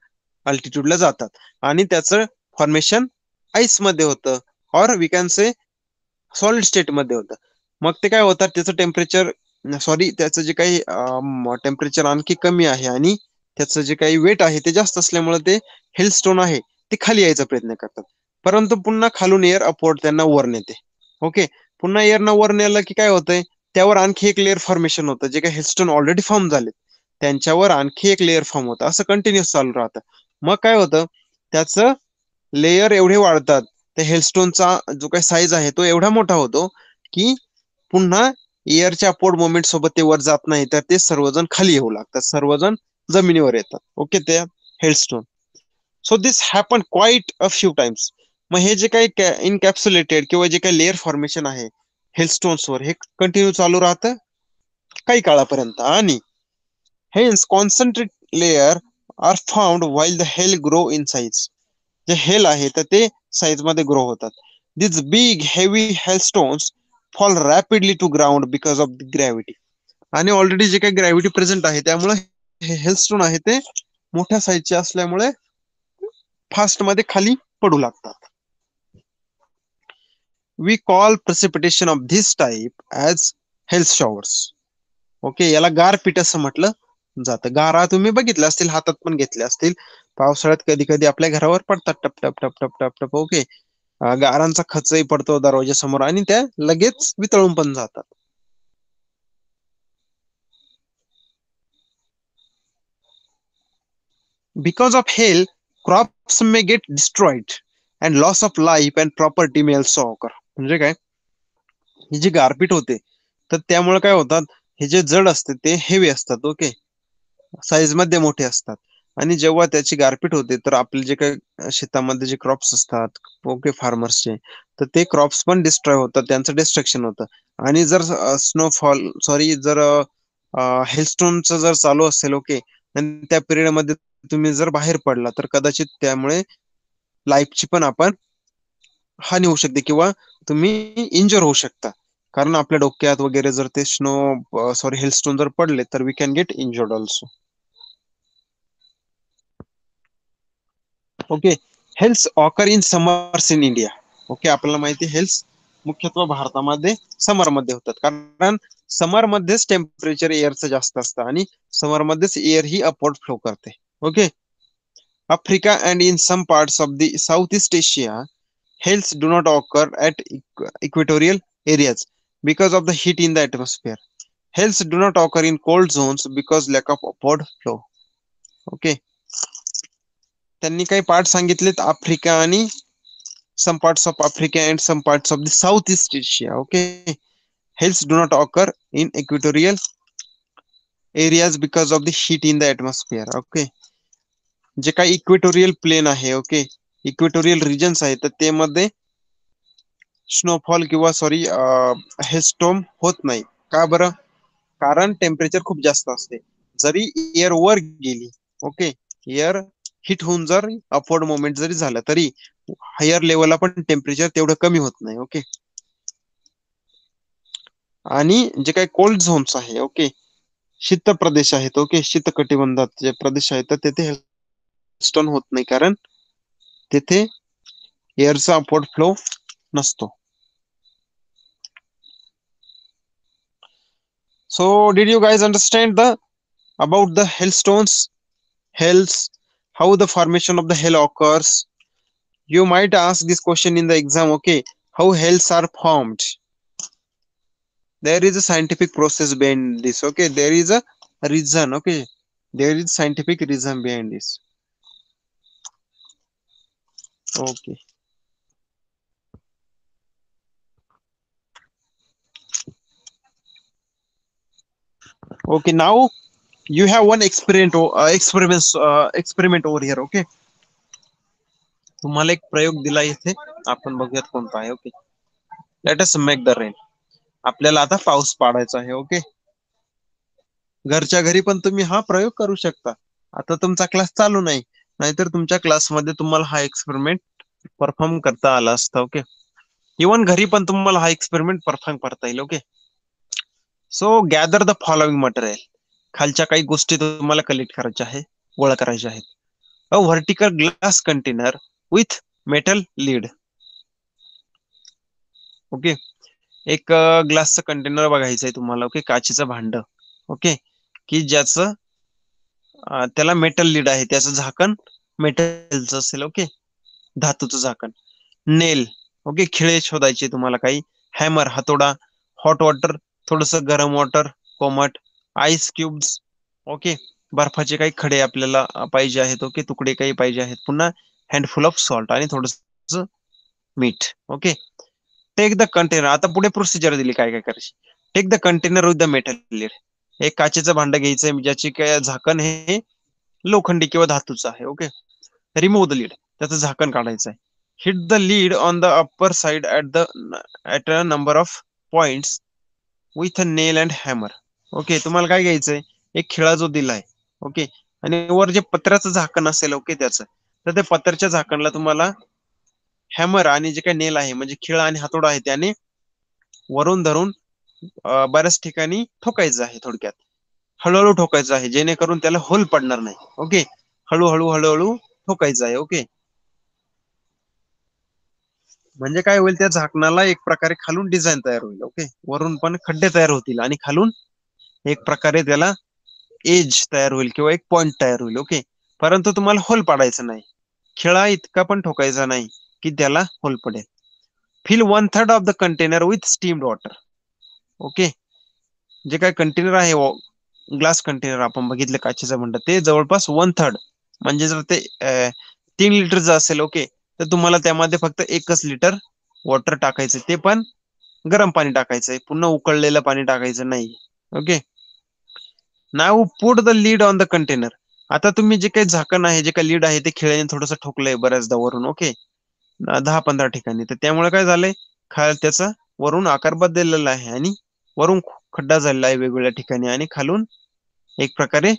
S1: अल्टिट्यूडला जातात आणि त्याचं फॉर्मेशन आईस मध्ये होतं, और we can say solid state मध्ये होतं. मग ते काय होतात, त्याचं टेम्परेचर, सॉरी, त्याचं जे काही टेम्परेचर आणखी कमी आहे आणि त्याचं जे काही वेट आहे ते जास्त असल्यामुळे ते हेलस्टोन आहे ते खाली यायचा प्रयत्न करतात. परंतु पुन्हा खालून एअर अपवर्ड त्यांना वर नेते. ओके, पुन्हा एअर न वर नेलं की काय होतंय, त्यावर आणखी एक लेअर फॉर्मेशन होतं. जे काही हेलस्टोन ऑलरेडी फॉर्म झाले त्यांच्यावर आणखी एक लेअर फॉर्म होतं, असं कंटिन्युअस चालू राहतं. मग काय होतं, त्याचं लेयर एवढे वाढतात, त्या हेलस्टोनचा जो काही साईज आहे तो एवढा मोठा होतो की पुन्हा एअरच्या अपवर्ड मोमेंट सोबत ते वर जात नाही, तर ते सर्वजण खाली येऊ लागतात, सर्वजण जमिनीवर येतात. ओके, ते hailstone. So this happen quiet a few times. मग हे जे काही इनकॅप्सुलेटेड किंवा जे काही लेअर फॉर्मेशन आहे हेलस्टोन्सवर हे कंटिन्यू चालू राहतं काही काळापर्यंत. आणि hence concentrate layer are found while the hell grow in size. जे हेल आहे तर ते साईज मध्ये ग्रो होतात. This big heavy hailstones fall rapidly to ground because of the gravity. आणि ऑलरेडी जे काही ग्रॅव्हिटी प्रेझेंट आहे त्यामुळे हे हेलस्टोन आहे ते मोठ्या साईजचे असल्यामुळे फास्ट मध्ये खाली पडू लागतात. We call precipitation of this type as health showers. Okay, याला गारपीट असं म्हटलं जातं. गारा तुम्ही बघितल्या असतील, हातात पण घेतल्या असतील. पावसाळ्यात कधी कधी आपल्या घरावर पडतात टप टप टप टप टप टप. ओके, गारांचा खचही पडतो दरवाजासमोर आणि त्या लगेच वितळून पण जातात. Because of hail, crops may get destroyed and loss of life and property may also occur. म्हणजे काय, ही जी गारपीट होते तर त्यामुळे काय होतात, हे जे जड असते ते हेवी असतात. ओके, साईज मध्ये मोठे असतात आणि जेव्हा त्याची गारपीट होते तर आपले जे काही शेतामध्ये जे क्रॉप्स असतात, ओके, फार्मर्सचे, तर ते क्रॉप्स पण डिस्ट्रॉय होतात, त्यांचं डिस्ट्रक्शन होतं. आणि जर स्नोफॉल सॉरी जर हेलस्टोनचं जर चालू असेल, ओके, आणि त्या पिरियड मध्ये तुम्ही जर बाहेर पडला तर कदाचित त्यामुळे लाईफची पण आपण हानी होऊ शकते किंवा तुम्ही इंजर होऊ शकता. कारण आपल्या डोक्यात वगैरे जर ते सॉरी हेलस्टोन जर पडले तर we can get injured also. Okay, health occur in summers in India. Okay, आपल्याला माहिती आहे हेल्थ मुख्यत्वे भारतामध्ये समर मध्ये होतात, कारण समर मध्येच टेम्परेचर एअरचं जास्त असतं आणि समर मध्येच एअर ही अपवर्ड फ्लो करते. Okay, Africa and in some parts of the south east Asia health do not occur at equatorial areas because of the heat in the atmosphere. Hence do not occur in cold zones because lack of upward flow. Okay, त्यांनी काही पार्ट सांगितलेत आफ्रिका आणि some parts of Africa and some parts of the Southeast Asia. Okay, hence do not occur in equatorial areas because of the heat in the atmosphere. Okay, जे काही इक्वेटोरियल प्लेन आहे, ओके, इक्वेटोरियल रिजन्स आहे, तर ते मध्ये स्नोफॉल किंवा सॉरी हेस्टॉर्म होत नाही. का बरं? कारण टेम्परेचर खूप जास्त असते. जरी एअर वर गेली, ओके, एअर हिट होऊन जर अपवर्ड मोमेंट जरी झालं तरी हायर लेवलला पण टेम्परेचर तेवढं कमी होत नाही. ओके, आणि जे काही कोल्ड झोन्स आहे, ओके, शीत प्रदेश आहेत, ओके, शीत कटिबंधात जे प्रदेश आहेत तर तेथे स्टोन होत नाही, कारण तेथे एअरचा अपवर्ड फ्लो नसतो. So did you guys understand the about the hailstones, hails, how the formation of the hail occurs? You might ask this question in the exam. Okay, how hails are formed? There is a scientific process behind this. Okay, there is a reason. Okay, there is scientific reason behind this. Okay. Okay, now you have one experiment over here. Okay, तुम्हाला एक प्रयोग दिला इथे, आपण बघूयात कोणता आहे. Okay, let us make the rain. आपल्याला आता पाऊस पाडायचा आहे. ओके, घरच्या घरी पण तुम्ही हा प्रयोग करू शकता. आता तुमचा क्लास चालू नाही, नाहीतर तुमच्या क्लासमध्ये तुम्हाला हा एक्सपेरिमेंट परफॉर्म करता आला असता. ओके, इवन घरी पण तुम्हाला हा एक्सपेरिमेंट परफॉर्म करता येईल. Okay, so gather the following material. खालच्या काही गोष्टी तुम्हाला कलेक्ट करायच्या आहे, गोळा करायच्या आहेत. A vertical glass container with metal lead. Okay, एक ग्लासचं कंटेनर बघायचं आहे तुम्हाला. ओके, काचेचं भांड. ओके, की ज्याचं त्याला मेटल लीड आहे, त्याचं झाकण मेटलचं असेल. ओके, धातूचं झाकण. नेल, ओके, खिळे शोधायचे तुम्हाला काही. हॅमर, हातोडा. हॉट वॉटर, थोडस गरम वॉटर, कोमट. आईस क्यूब्स, ओके, बर्फाचे काही खडे आपल्याला पाहिजे आहेत. ओके, तुकडे काही पाहिजे आहेत. पुन्हा हँडफुल ऑफ सॉल्ट आणि थोडस मीठ. Okay, take the container. आता पुढे प्रोसिजर दिली काय काय करायची. Take the container with the metal lid. एक काचेचं भांड घ्यायचंय ज्याची काय झाकण हे लोखंडी किंवा धातूचं आहे. Okay, remove the lead. त्याचं झाकण काढायचं आहे. Hit the lead on the upper side at a number of points with a nail and hammer. Okay, तुम्हाला काय घ्यायचंय, एक खिळा जो दिलाय. ओके, आणि वर जे पत्र्याचं झाकण असेल, ओके, त्याचं, तर त्या पत्र्याच्या झाकणला तुम्हाला हॅमर आणि जे काही नेल आहे म्हणजे खिळा आणि हातोडा आहे त्याने वरून धरून बऱ्याच ठिकाणी ठोकायचं आहे. थोडक्यात हळूहळू ठोकायचं आहे, जेणेकरून त्याला होल पडणार नाही. ओके, हळूहळू हळूहळू ठोकायचं आहे. ओके, म्हणजे काय होईल, त्या झाकणाला एक प्रकारे खालून डिझाईन तयार होईल. ओके, वरून पण खड्डे तयार होतील आणि खालून एक प्रकारे त्याला एज तयार होईल किंवा एक पॉइंट तयार होईल. ओके, परंतु तुम्हाला होल पाडायचं नाही, खिळा इतका पण ठोकायचा नाही की त्याला होल पडेल. Fill 1/3 of the container with steamed water. Okay, जे काय कंटेनर आहे, ग्लास कंटेनर आपण बघितलं काचेचं म्हणतात, ते जवळपास 1/3, म्हणजे जर ते 3 लिटरचं असेल, ओके, तर तुम्हाला त्यामध्ये फक्त 1 लिटर वॉटर टाकायचं, ते पण गरम पाणी टाकायचंय, पुन्हा उकळलेलं पाणी टाकायचं नाही. Okay, now put the lead on the container. आता तुम्ही जे काही झाकण आहे, जे काही लीड आहे, ते खिळ्याने थोडंसं ठोकलंय बऱ्याचदा वरून. ओके, 10-15 ठिकाणी, तर त्यामुळे काय झालंय, त्याचा वरून आकार बदललेला आहे आणि वरून खड्डा झालेला आहे वेगवेगळ्या ठिकाणी आणि खालून एक प्रकारे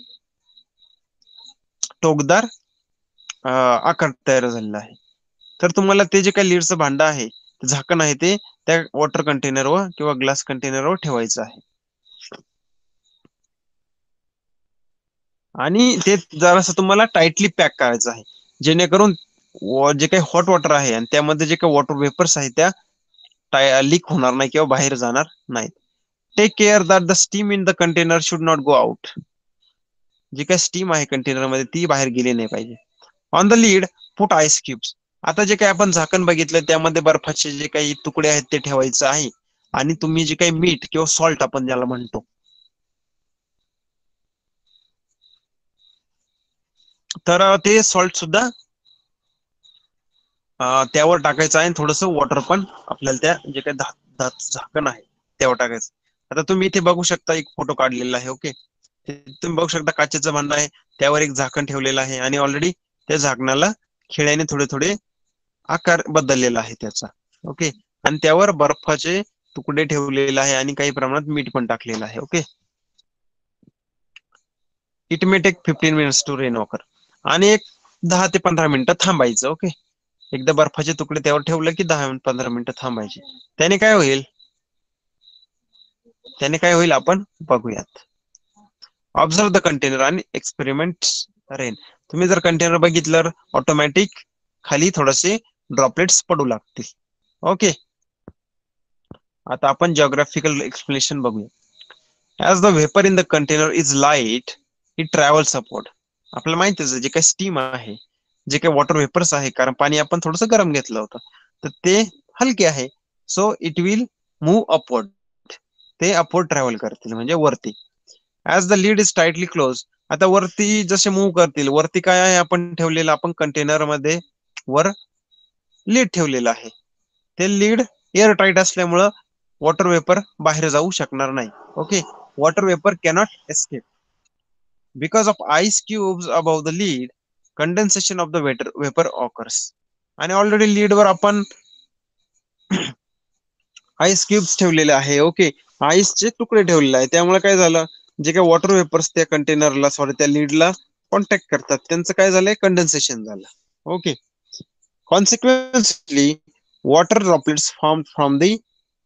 S1: टोकदार आकार तयार झालेला आहे. तर तुम्हाला ते जे काही लीडचं भांड आहे, झाकण आहे, ते त्या वॉटर कंटेनरवर किंवा ग्लास कंटेनरवर ठेवायचं आहे आणि ते जरासं तुम्हाला टाइटली पॅक करायचं आहे, जेणेकरून जे काही हॉट वॉटर आहे आणि त्यामध्ये जे काही वॉटर वेपर्स आहेत त्या लीक होणार नाही किंवा बाहेर जाणार नाहीत. Take care that the steam in the container should not go out. जी काही स्टीम आहे कंटेनर मध्ये ती बाहेर गेली नाही पाहिजे. On the lead put ice cubes. आता जे काही आपण झाकण बघितलं त्यामध्ये बर्फाचे जे काही तुकडे आहेत ते ठेवायचं आहे आणि तुम्ही जे काही मीठ किंवा सॉल्ट आपण ज्याला म्हणतो, तर ते सॉल्ट सुद्धा त्यावर टाकायचं आहे आणि थोडस वॉटर पण आपल्याला त्या जे काही झाकण आहे त्यावर टाकायचं. आता तुम्ही इथे बघू शकता, एक फोटो काढलेला आहे. ओके, तुम्ही बघू शकता काचेचं भांड आहे, त्यावर एक झाकण ठेवलेलं आहे आणि ऑलरेडी त्या झाकणाला खिळ्याने थोडे थोडे आकार बदललेला आहे त्याचा. ओके, आणि त्यावर बर्फाचे तुकडे ठेवलेले आहे आणि काही प्रमाणात मीठ पण टाकलेलं आहे. Okay, it may take 15 minutes to rain water. आणि एक 10 ते 15 मिनिटं थांबायचं. ओके, एकदा बर्फाचे तुकडे त्यावर ठेवलं की 10-15 मिनिटं थांबायचे. त्याने काय होईल, आपण बघूयात. ऑब्झर्व द कंटेनर आणि एक्सपेरिमेंट रेन. तुम्ही जर कंटेनर बघितलं, ऑटोमॅटिक खाली थोडेसे ड्रॉपलेट्स पडू लागतील. ओके, आता आपण जिओग्राफिकल एक्सप्लेनेशन बघूया. As the vapour in the container is light, it travels upward. आपल्याला माहितीच आहे, जे काही स्टीम आहे, जे काही वॉटर वेपर्स आहे, कारण पाणी आपण थोडंसं गरम घेतलं होतं, तर ते हलके आहे, so it will move upward. ते अपवर्ड ट्रॅव्हल करतील, म्हणजे वरती. As the lead is tightly close. आता वरती जसे मूव्ह करतील, वरती काय आहे आपण ठेवलेलं, आपण कंटेनर मध्ये वर लीड ठेवलेलं आहे. ते लीड एअर टाईट असल्यामुळं वॉटर वेपर बाहेर जाऊ शकणार नाही. Okay, water vapour cannot escape because of ice cubes above the lead. Condensation of the vapour occurs. आणि ऑलरेडी लीडवर आपण आईस क्यूब्स ठेवलेले आहे. ओके, आईसचे तुकडे ठेवलेले आहे, त्यामुळे काय झालं, जे काही वॉटर वेपर्स त्या कंटेनरला, सॉरी त्या लीडला कॉन्टॅक्ट करतात, त्यांचं काय झालंय, कंडेन्सेशन झालं. Okay, consequently water droplets form from the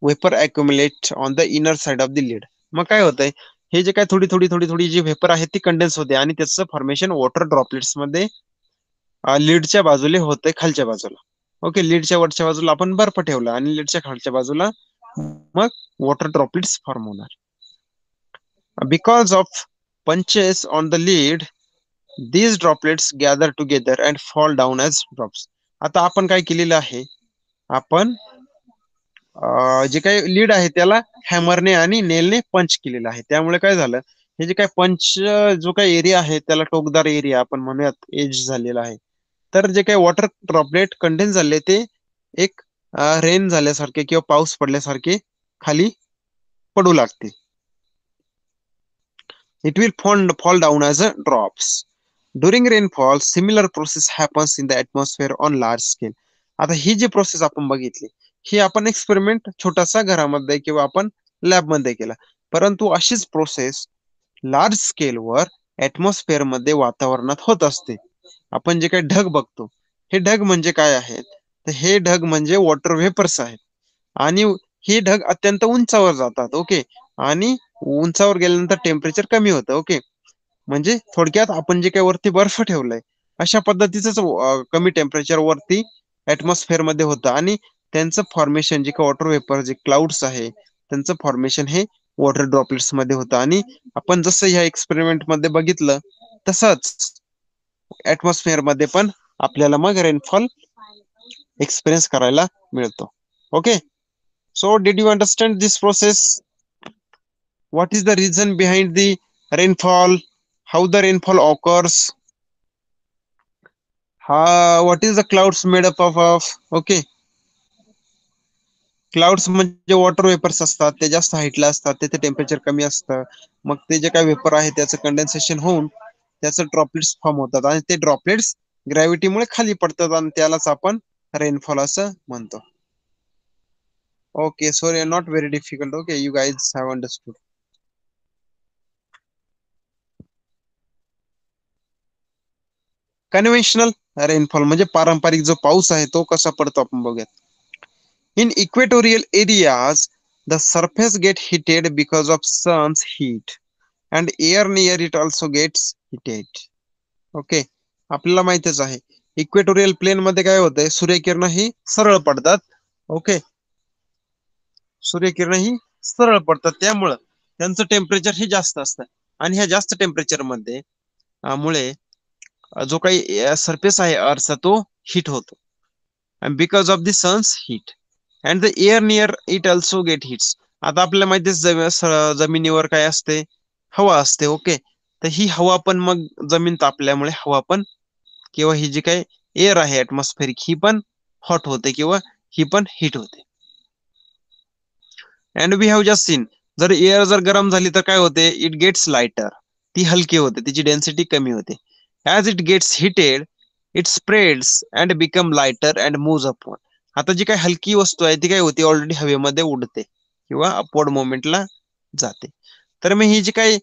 S1: vapour accumulate on the inner side of the lid. मग काय होतंय, हे जे काय थोडी थोडी थोडी थोडी जी वेपर आहे ती कंडेन्स होते आणि त्याचं फॉर्मेशन वॉटर ड्रॉपलेट्स मध्ये लीडच्या बाजूला होतंय, खालच्या बाजूला. ओके, लीडच्या वरच्या बाजूला आपण बर्फ ठेवला आणि लीडच्या खालच्या बाजूला मग वॉटर ड्रॉपलेट्स फॉर्म होणार. बिकॉज ऑफ पंचेस on the lead, these droplets gather together and fall down as drops. आता आपण काय केलेलं आहे, आपण जे काही लीड आहे त्याला हॅमरने आणि नेलने पंच केलेलं आहे, त्यामुळे काय झालं, हे जे काही पंच जो काही एरिया आहे त्याला टोकदार एरिया आपण म्हणूयात, एज झालेला आहे. तर जे काही वॉटर ड्रॉपलेट कंटेन झाले ते एक रेन झाल्यासारखे किंवा पाऊस पडल्यासारखे खाली पडू लागते. It will fall down as a drops. During rainfall, similar process happens in the atmosphere on large scale. आता ही जी प्रोसेस आपण बघितली, ही आपण एक्सपेरिमेंट छोटासा घरामध्ये किंवा आपण लॅबमध्ये केला, परंतु अशीच प्रोसेस लार्ज स्केलवर ऍटमॉस्फिअर मध्ये वातावरणात होत असते. आपण जे काही ढग बघतो, हे ढग म्हणजे काय आहेत, तर हे ढग म्हणजे वॉटर वेपर्स आहेत आणि हे ढग अत्यंत उंचावर जातात. ओके, आणि उंचावर गेल्यानंतर टेम्परेचर कमी होतं. ओके, म्हणजे थोडक्यात आपण जे काही वरती बर्फ ठेवलाय अशा पद्धतीच कमी टेम्परेचर वरती ऍटमॉस्फिअर मध्ये होतं आणि त्यांचं फॉर्मेशन जे काही वॉटर वेपर जे क्लाउड्स आहे त्यांचं फॉर्मेशन हे वॉटर ड्रॉपलेट्स मध्ये होतं आणि आपण जसं ह्या एक्सपेरिमेंट मध्ये बघितलं तसंच ऍटमॉस्फिअर मध्ये पण आपल्याला मग रेनफॉल एक्सपिरियन्स करायला मिळतो. Okay, so did you understand this process? What is the reason behind the rainfall? How the rainfall occurs? What is the clouds made up of? Okay, clouds म्हणजे वॉटर वेपर्स असतात ते जास्त हाईटला असतात तिथे टेम्परेचर कमी असतं मग ते जे काही वेपर आहे त्याचं कंडेन्सेशन होऊन त्याचं ड्रॉपलेट्स फॉर्म होतात आणि ते ड्रॉपलेट्स ग्रॅव्हिटीमुळे खाली पडतात आणि त्यालाच आपण रेनफॉल असं म्हणतो. Okay, sorry not very difficult. Okay, you guys have understood. Conventional rainfall म्हणजे पारंपरिक जो पाऊस आहे तो कसा पडतो आपण बघूयात. In equatorial areas the surface get heated because of sun's heat and air near it also gets heated. Okay, आपल्याला माहितच आहे इक्वेटोरियल प्लेन मध्ये काय होतंय सूर्यकिरण ही सरळ पडतात. ओके, सूर्यकिरण ही सरळ पडतात त्यामुळं त्यांचं टेम्परेचर हे जास्त असतं आणि ह्या जास्त टेम्परेचर मध्ये मुळे जो काही सरफेस आहे अर्थचा तो हीट होतो and because of the sun's heat and the air near it also get heats. आता आपल्याला माहिती आहे जमिनीवर काय असते हवा असते. ओके, तर ही हवा पण मग जमीन तापल्यामुळे हवा पण किंवा ही जी काही एअर आहे ऍटमॉस्फेरिक ही पण हॉट होते किंवा ही पण हीट होते. And we have just seen जर एअर जर गरम झाली तर काय होते इट गेट्स लाइटर, ती हलकी होते तिची डेन्सिटी कमी होते. As it gets heated it spreads and become lighter and moves upward. आता जी काही हलकी वस्तू आहे ती काय होती ऑलरेडी हवेमध्ये उडते किंवा अपवर्ड मोमेंटला जाते. तर मग ही जी काही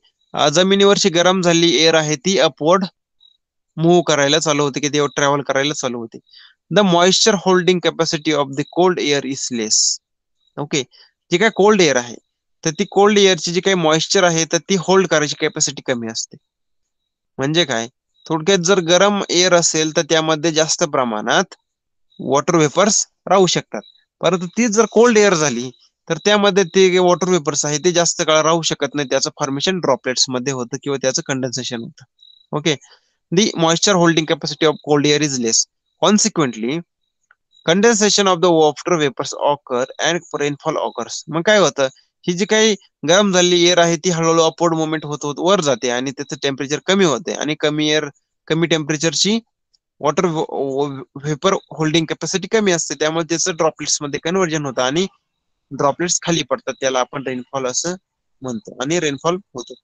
S1: जमिनीवरची गरम झालेली एअर आहे ती अपवर्ड मूव्ह करायला चालू होते की ते ट्रॅव्हल करायला चालू होते. The moisture holding capacity of the cold air is less. Okay, जी काय कोल्ड एअर आहे तर ती कोल्ड एअरची जी काही मॉइश्चर आहे तर ती होल्ड करायची कॅपॅसिटी कमी असते. म्हणजे काय थोडक्यात जर गरम एअर असेल तर त्यामध्ये जास्त प्रमाणात वॉटर वेपर्स राहू शकतात परंतु तीच जर कोल्ड एअर झाली तर त्यामध्ये ते वॉटर वेपर्स आहे ते जास्त काळ राहू शकत नाही त्याचं फॉर्मेशन ड्रॉपलेट्स मध्ये होतं किंवा त्याचं कंडेन्सेशन होतं. Okay, the moisture holding capacity of cold air is less. Consequently, condensation of the water vapors occur and rainfall occurs. मग काय होतं ही जी काही गरम झालेली एअर आहे ती हळूहळू अपवर्ड मुवमेंट होत होत वर जाते आणि त्याचं टेम्परेचर कमी होते आणि कमी टेम्परेचरची वॉटर व्हेपर होल्डिंग कॅपॅसिटी कमी असते त्यामुळे त्याचं ड्रॉपलेट्स मध्ये कन्व्हर्जन होतं आणि ड्रॉपलेट्स खाली पडतात त्याला आपण रेनफॉल असं म्हणतो आणि रेनफॉल होतो.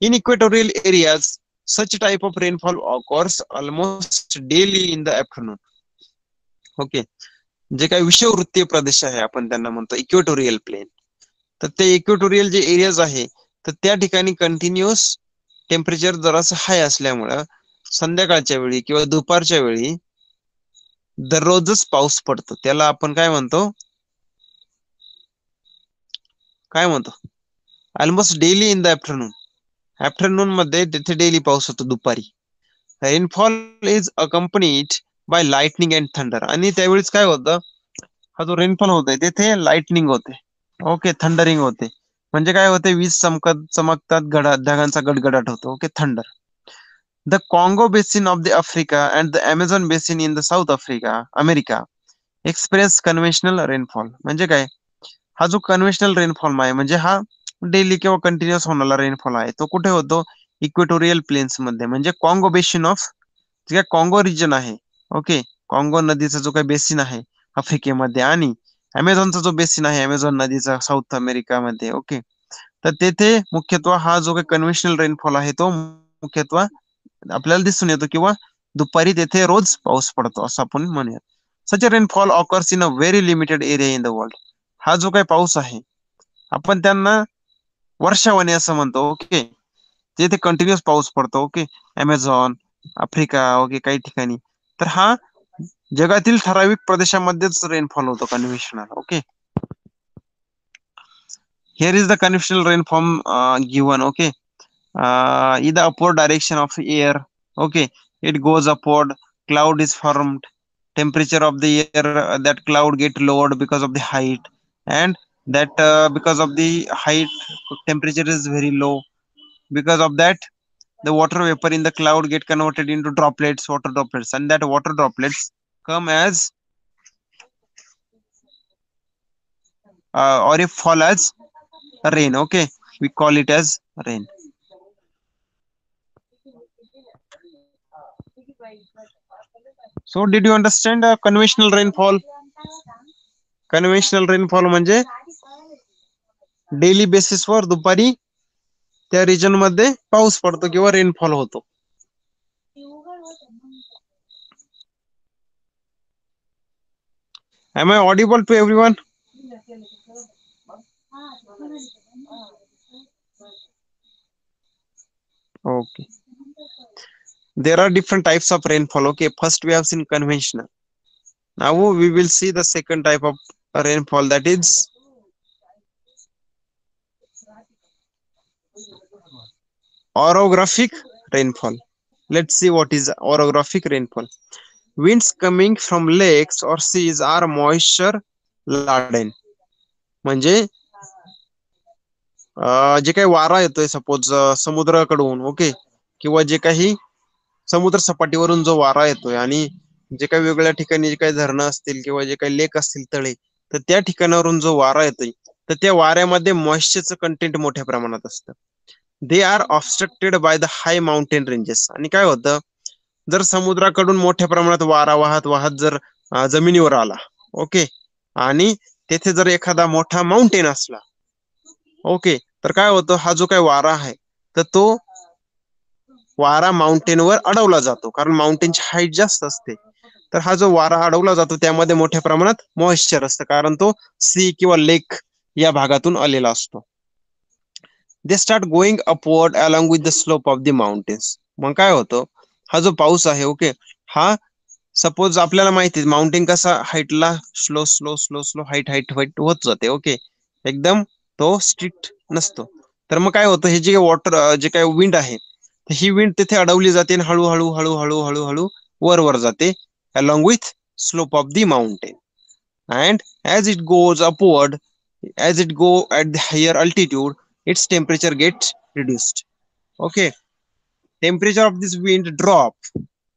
S1: In equatorial areas such type of rainfall occurs almost daily in the afternoon. Okay, जे काही विषुववृत्तीय प्रदेश आहे आपण त्यांना म्हणतो इक्वेटोरियल प्लेन तर ते इक्वेटोरियल जे एरियाज आहे तर त्या ठिकाणी कंटिन्युअस टेम्परेचर जरासं हाय असल्यामुळं संध्याकाळच्या वेळी किंवा दुपारच्या वेळी दररोजच पाऊस पडतो त्याला आपण काय म्हणतो almost daily in the afternoon मध्ये तिथे डेली पाऊस होतो दुपारी. Rainfall is accompanied by lightning and thunder आणि त्यावेळेस काय होतं हा जो रेनफॉल होतोय तिथे लाइटनिंग होते. ओके, थंडरिंग होते म्हणजे काय होते वीज चमकतात ढगांचा गडगडाट होतो. Okay, thunder. The Congo basin of the Africa and the Amazon basin in the south America experience conventional rainfall. म्हणजे काय हा जो कन्व्हेन्शनल रेनफॉल आहे म्हणजे हा डेली किंवा कंटिन्युअस होणारा रेनफॉल आहे तो कुठे होतो इक्वेटोरियल प्लेन्स मध्ये म्हणजे कॉंगो बेसिन ऑफ जे काय कॉंगो रिजन आहे. ओके, कॉंगो नदीचा जो काही बेसिन आहे आफ्रिकेमध्ये आणि अमेझॉनचा जो बेसिन आहे अमेझॉन नदीचा साऊथ अमेरिकामध्ये. ओके, तर तेथे मुख्यत्वे हा जो काही कन्व्हेन्शनल रेनफॉल आहे तो मुख्यत्वे आपल्याला दिसून येतो किंवा दुपारी तेथे रोज पाऊस पडतो असं आपण म्हणूयात. Such a rainfall occurs in a very limited area in the world. हा जो काही पाऊस आहे आपण त्यांना वर्षावाणी असं म्हणतो. ओके, तिथे कंटिन्युअस पाऊस पडतो. ओके, अमेझॉन आफ्रिका ओके काही ठिकाणी तर हा जगातील ठराविक प्रदेशामध्येच रेनफॉल होतो conventional. Okay, here is the conventional rainfall given. Okay, in the upward direction of air. Okay, it goes upward, cloud is formed, temperature of the air, that cloud get lowered because of the height, and that because of the height temperature is very low. Because of that, the water vapor in the cloud get converted into droplets, water droplets, and that water droplets come as or if fall as rain. Okay, we call it as rain. So did you understand conventional rainfall? Conventional rainfall म्हणजे डेली बेसिसवर दुपारी त्या रिजन मध्ये पाऊस पडतो किंवा रेनफॉल होतो. Am I audible to everyone? Okay. There are different types of rainfall. Okay, first we have seen conventional. Now we will see the second type of rainfall, that is orographic rainfall. Let's see what is orographic rainfall. Winds coming from lakes or seas are moisture laden. म्हणजे जे काही वारा येतोय सपोज समुद्राकडून, ओके, किंवा जे काही समुद्र सपाटीवरून जो वारा येतोय आणि जे काही वेगवेगळ्या ठिकाणी जे काही धरणं असतील किंवा जे काही लेक असतील, तळे, तर त्या ठिकाणावरून जो वारा येतोय तर त्या वाऱ्यामध्ये मॉइश्चरचं कंटेंट मोठ्या प्रमाणात असतं. They are obstructed by the high mountain ranges. आणि काय होतं, जर समुद्राकडून मोठ्या प्रमाणात वारा वाहत वाहत जर जमिनीवर आला, ओके, आणि तेथे जर एखादा मोठा माउंटेन असला, ओके, तर काय होतं, हा जो काही वारा आहे तर तो वारा माउंटेनवर अडवला जातो, कारण माउंटेनची हाईट जास्त असते. तर हा जो वारा अडवला जातो त्यामध्ये मोठ्या प्रमाणात मॉइश्चर असतं, कारण तो सी किंवा लेक या भागातून आलेला असतो. They start going upward along with the slope of the mountains. मग काय होतं, हा जो पाऊस आहे, ओके, हा सपोज आपल्याला माहिती आहे माउंटेन कसा हाईटला slow slow slow slow height height height होत जाते, ओके, एकदम तो स्ट्रिक्ट नसतो. तर मग काय होतं, हे जे वॉटर जे काही विंड आहे, ही विंड तिथे अडवली जाते आणि हळूहळू हळूहळू हळूहळू वर वर जाते along with slope of the mountain. And as it goes upward, as it go at the higher altitude, its temperature gets reduced. Okay, temperature of this wind drop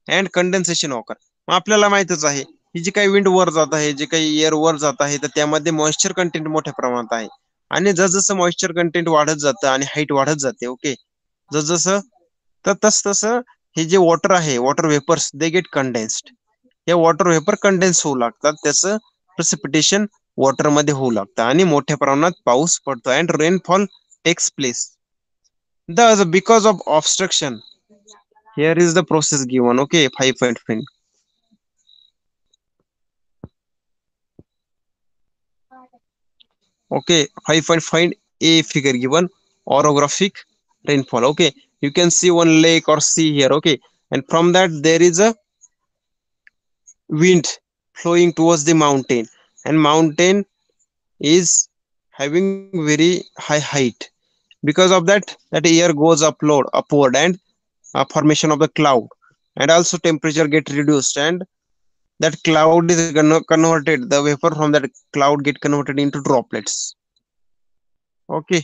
S1: and condensation occur. मग आपल्याला माहितच आहे ही जी काही विंड वर जात आहे, जे काही एअर वर जात आहे, तर त्यामध्ये मॉइश्चर कंटेंट मोठ्या प्रमाणात आहे. आणि जसजसं मॉइश्चर कंटेंट वाढत जातं आणि हाईट वाढत जाते, ओके, जसजसं, तर तसं हे जे वॉटर आहे, water vapours they get condensed. हे वॉटर वेपर कंडेन्स होऊ लागतात, त्याचं प्रेसिपिटेशन वॉटर मध्ये होऊ लागतं आणि मोठ्या प्रमाणात पाऊस पडतो and rainfall takes place. Thus, because of obstruction, here is the process given. Okay, 5.5. Okay, 5.5 a figure given orographic rainfall. Okay, you can see one lake or sea here. Okay, and from that there is a wind flowing towards the mountain, and mountain is having very high height. Because of that, that air goes upward and formation of the cloud, and also temperature get reduced, and that cloud is converted, the vapor from that cloud get converted into droplets. Okay,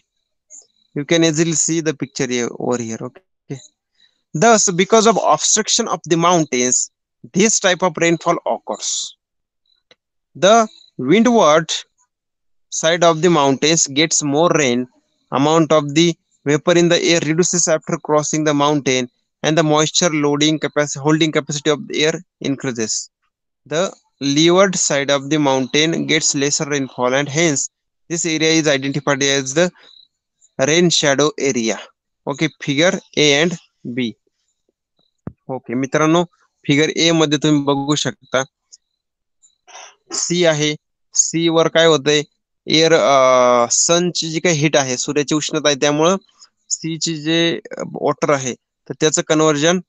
S1: you can easily see the picture here, over here. Okay, thus because of obstruction of the mountains, this type of rainfall occurs. The windward side of the mountains gets more rain, amount of the vapor in the air reduces after crossing the mountain, and the moisture loading capacity holding capacity of the air increases. The leeward side of the mountain gets lesser rainfall, and hence this area is identified as the rain shadow area. Okay, figure A and B. Okay मित्रांनो, फिगर ए मध्ये तुम्ही बघू शकता सी आहे. सी वर काय होतंय, एअर सनची जी काही हीट आहे, सूर्याची उष्णता आहे, त्यामुळं सी ची जे वॉटर आहे तर त्याचं कन्व्हर्जन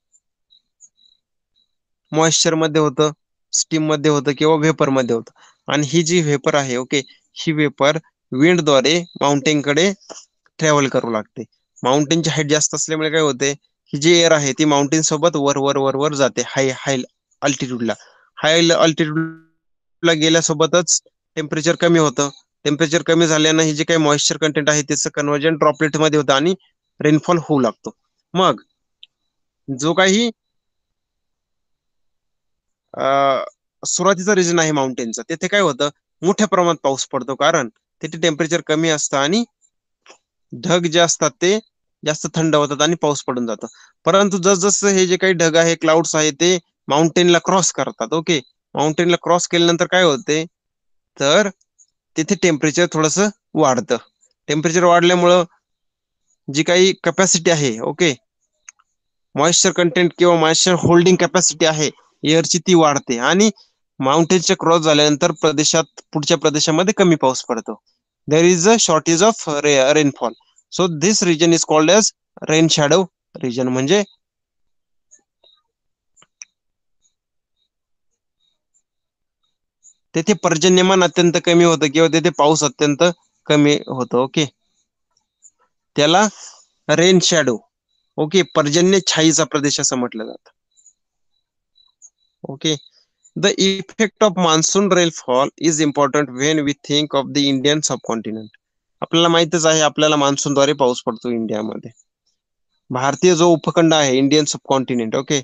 S1: मॉइश्चर मध्ये होतं, स्टीम मध्ये होतं किंवा व्हेपर मध्ये होतं. आणि ही जी व्हेपर आहे, ओके, ही व्हेपर विंडद्वारे माउंटेनकडे ट्रॅव्हल करू लागते. माउंटेनची हाईट जास्त असल्यामुळे काय होते, ही जी एअर आहे ती माउंटेन सोबत वर वर वर वर जाते हाय हाय अल्टिट्यूडला. हाय अल्टिट्यूडला गेल्यासोबतच टेम्परेचर कमी होतं. टेम्परेचर कमी झाल्यानं ही जे काही मॉइश्चर कंटेंट आहे त्याचं कन्व्हर्जन ड्रॉपलेट मध्ये होतं आणि रेनफॉल होऊ लागतो. मग जो काही सुरुवातीचा रिजन आहे माउंटेनचा, तिथे काय होतं, मोठ्या प्रमाणात पाऊस पडतो, कारण तिथे टेम्परेचर कमी असतं आणि ढग जे असतात ते जास्त थंड होतात आणि पाऊस पडून जातो. परंतु जसजसं हे जे काही ढग आहे, क्लाउड्स आहे, ते माउंटेनला क्रॉस करतात. ओके, माउंटेनला क्रॉस केल्यानंतर काय होते, तर तिथे टेम्परेचर थोडस वाढतं. टेम्परेचर वाढल्यामुळं जी काही कॅपॅसिटी आहे, ओके, मॉइश्चर कंटेंट किंवा मॉइश्चर होल्डिंग कॅपॅसिटी आहे एअरची, ती वाढते आणि माउंटेनच्या क्रॉस झाल्यानंतर पुढच्या प्रदेशामध्ये कमी पाऊस पडतो. There is a shortage of rainfall. So this region is called as rain shadow region. म्हणजे तेथे पर्जन्यमान अत्यंत कमी होतं किंवा तेथे पाऊस अत्यंत कमी होतो. ओके, त्याला रेन शॅडो, ओके, पर्जन्य छाईचा प्रदेश असं म्हटलं जातं. Okay, the effect of monsoon rainfall is important when we think of the Indian subcontinent. आपल्याला माहितच आहे, आपल्याला मान्सूनद्वारे पाऊस पडतो इंडियामध्ये. भारतीय जो उपखंड आहे, इंडियन सबकॉन्टिनेंट, ओके,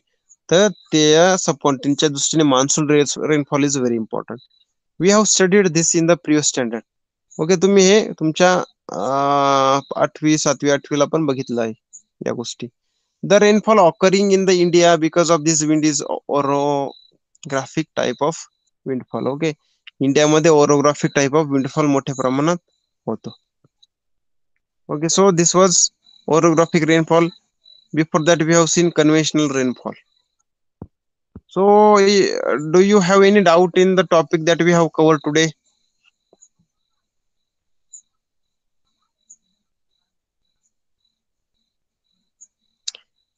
S1: तर त्या सबकॉन्टिनेंटच्या दृष्टीने monsoon rainfall is very important. We have studied this in the previous standard. Okay, तुम्ही हे तुमच्या 8वी 7वी 8वीला पण बघितलं आहे या गोष्टी. The rainfall occurring in the India because of this wind is orographic type of windfall. Okay, इंडियामध्ये ओरोग्राफिक टाइप ऑफ विंडफॉल मोठ्या प्रमाणात होतो. Okay, so this was orographic rainfall. Before that, we have seen conventional rainfall. So, do you have any doubt in the topic that we have covered today?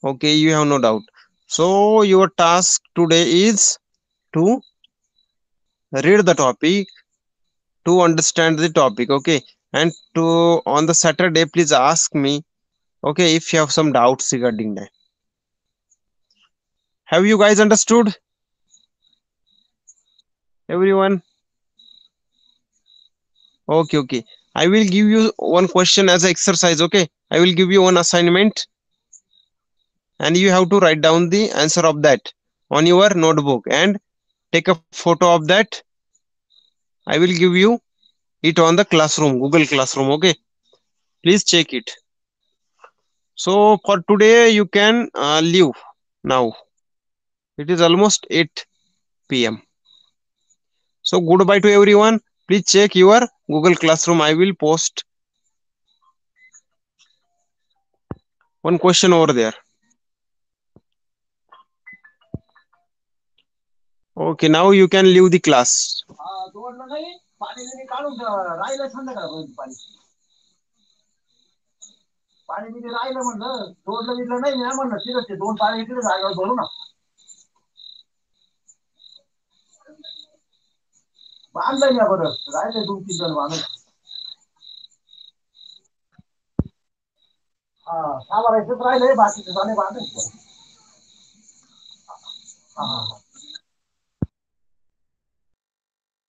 S1: Okay, you have no doubt. So, your task today is to read the topic, to understand the topic. Okay, and to on the Saturday, please ask me. Okay, if you have some doubts regarding that. Have you guys understood, everyone? Okay, okay. I will give you one question as an exercise. Okay, I will give you one assignment and you have to write down the answer of that on your notebook and take a photo of that. I will give you it on the classroom, Google Classroom. Okay, please check it. So for today, you can leave now. It is almost 8 p.m. So goodbye to everyone. Please check your Google Classroom. I will post one question over there. Okay, now you can leave the class. पाणी तिथे राहिलं म्हणलं, जोडलं बिडलं नाही ना म्हणलं, तिथं ते दोन पाणी तिथे जागेवर भरू ना. बांधलं ना बरं, राहिले 2-3 जण बांधून. हा, सावरायचंच राहिलंय, बाकीचे झाले बांधून. हा हा.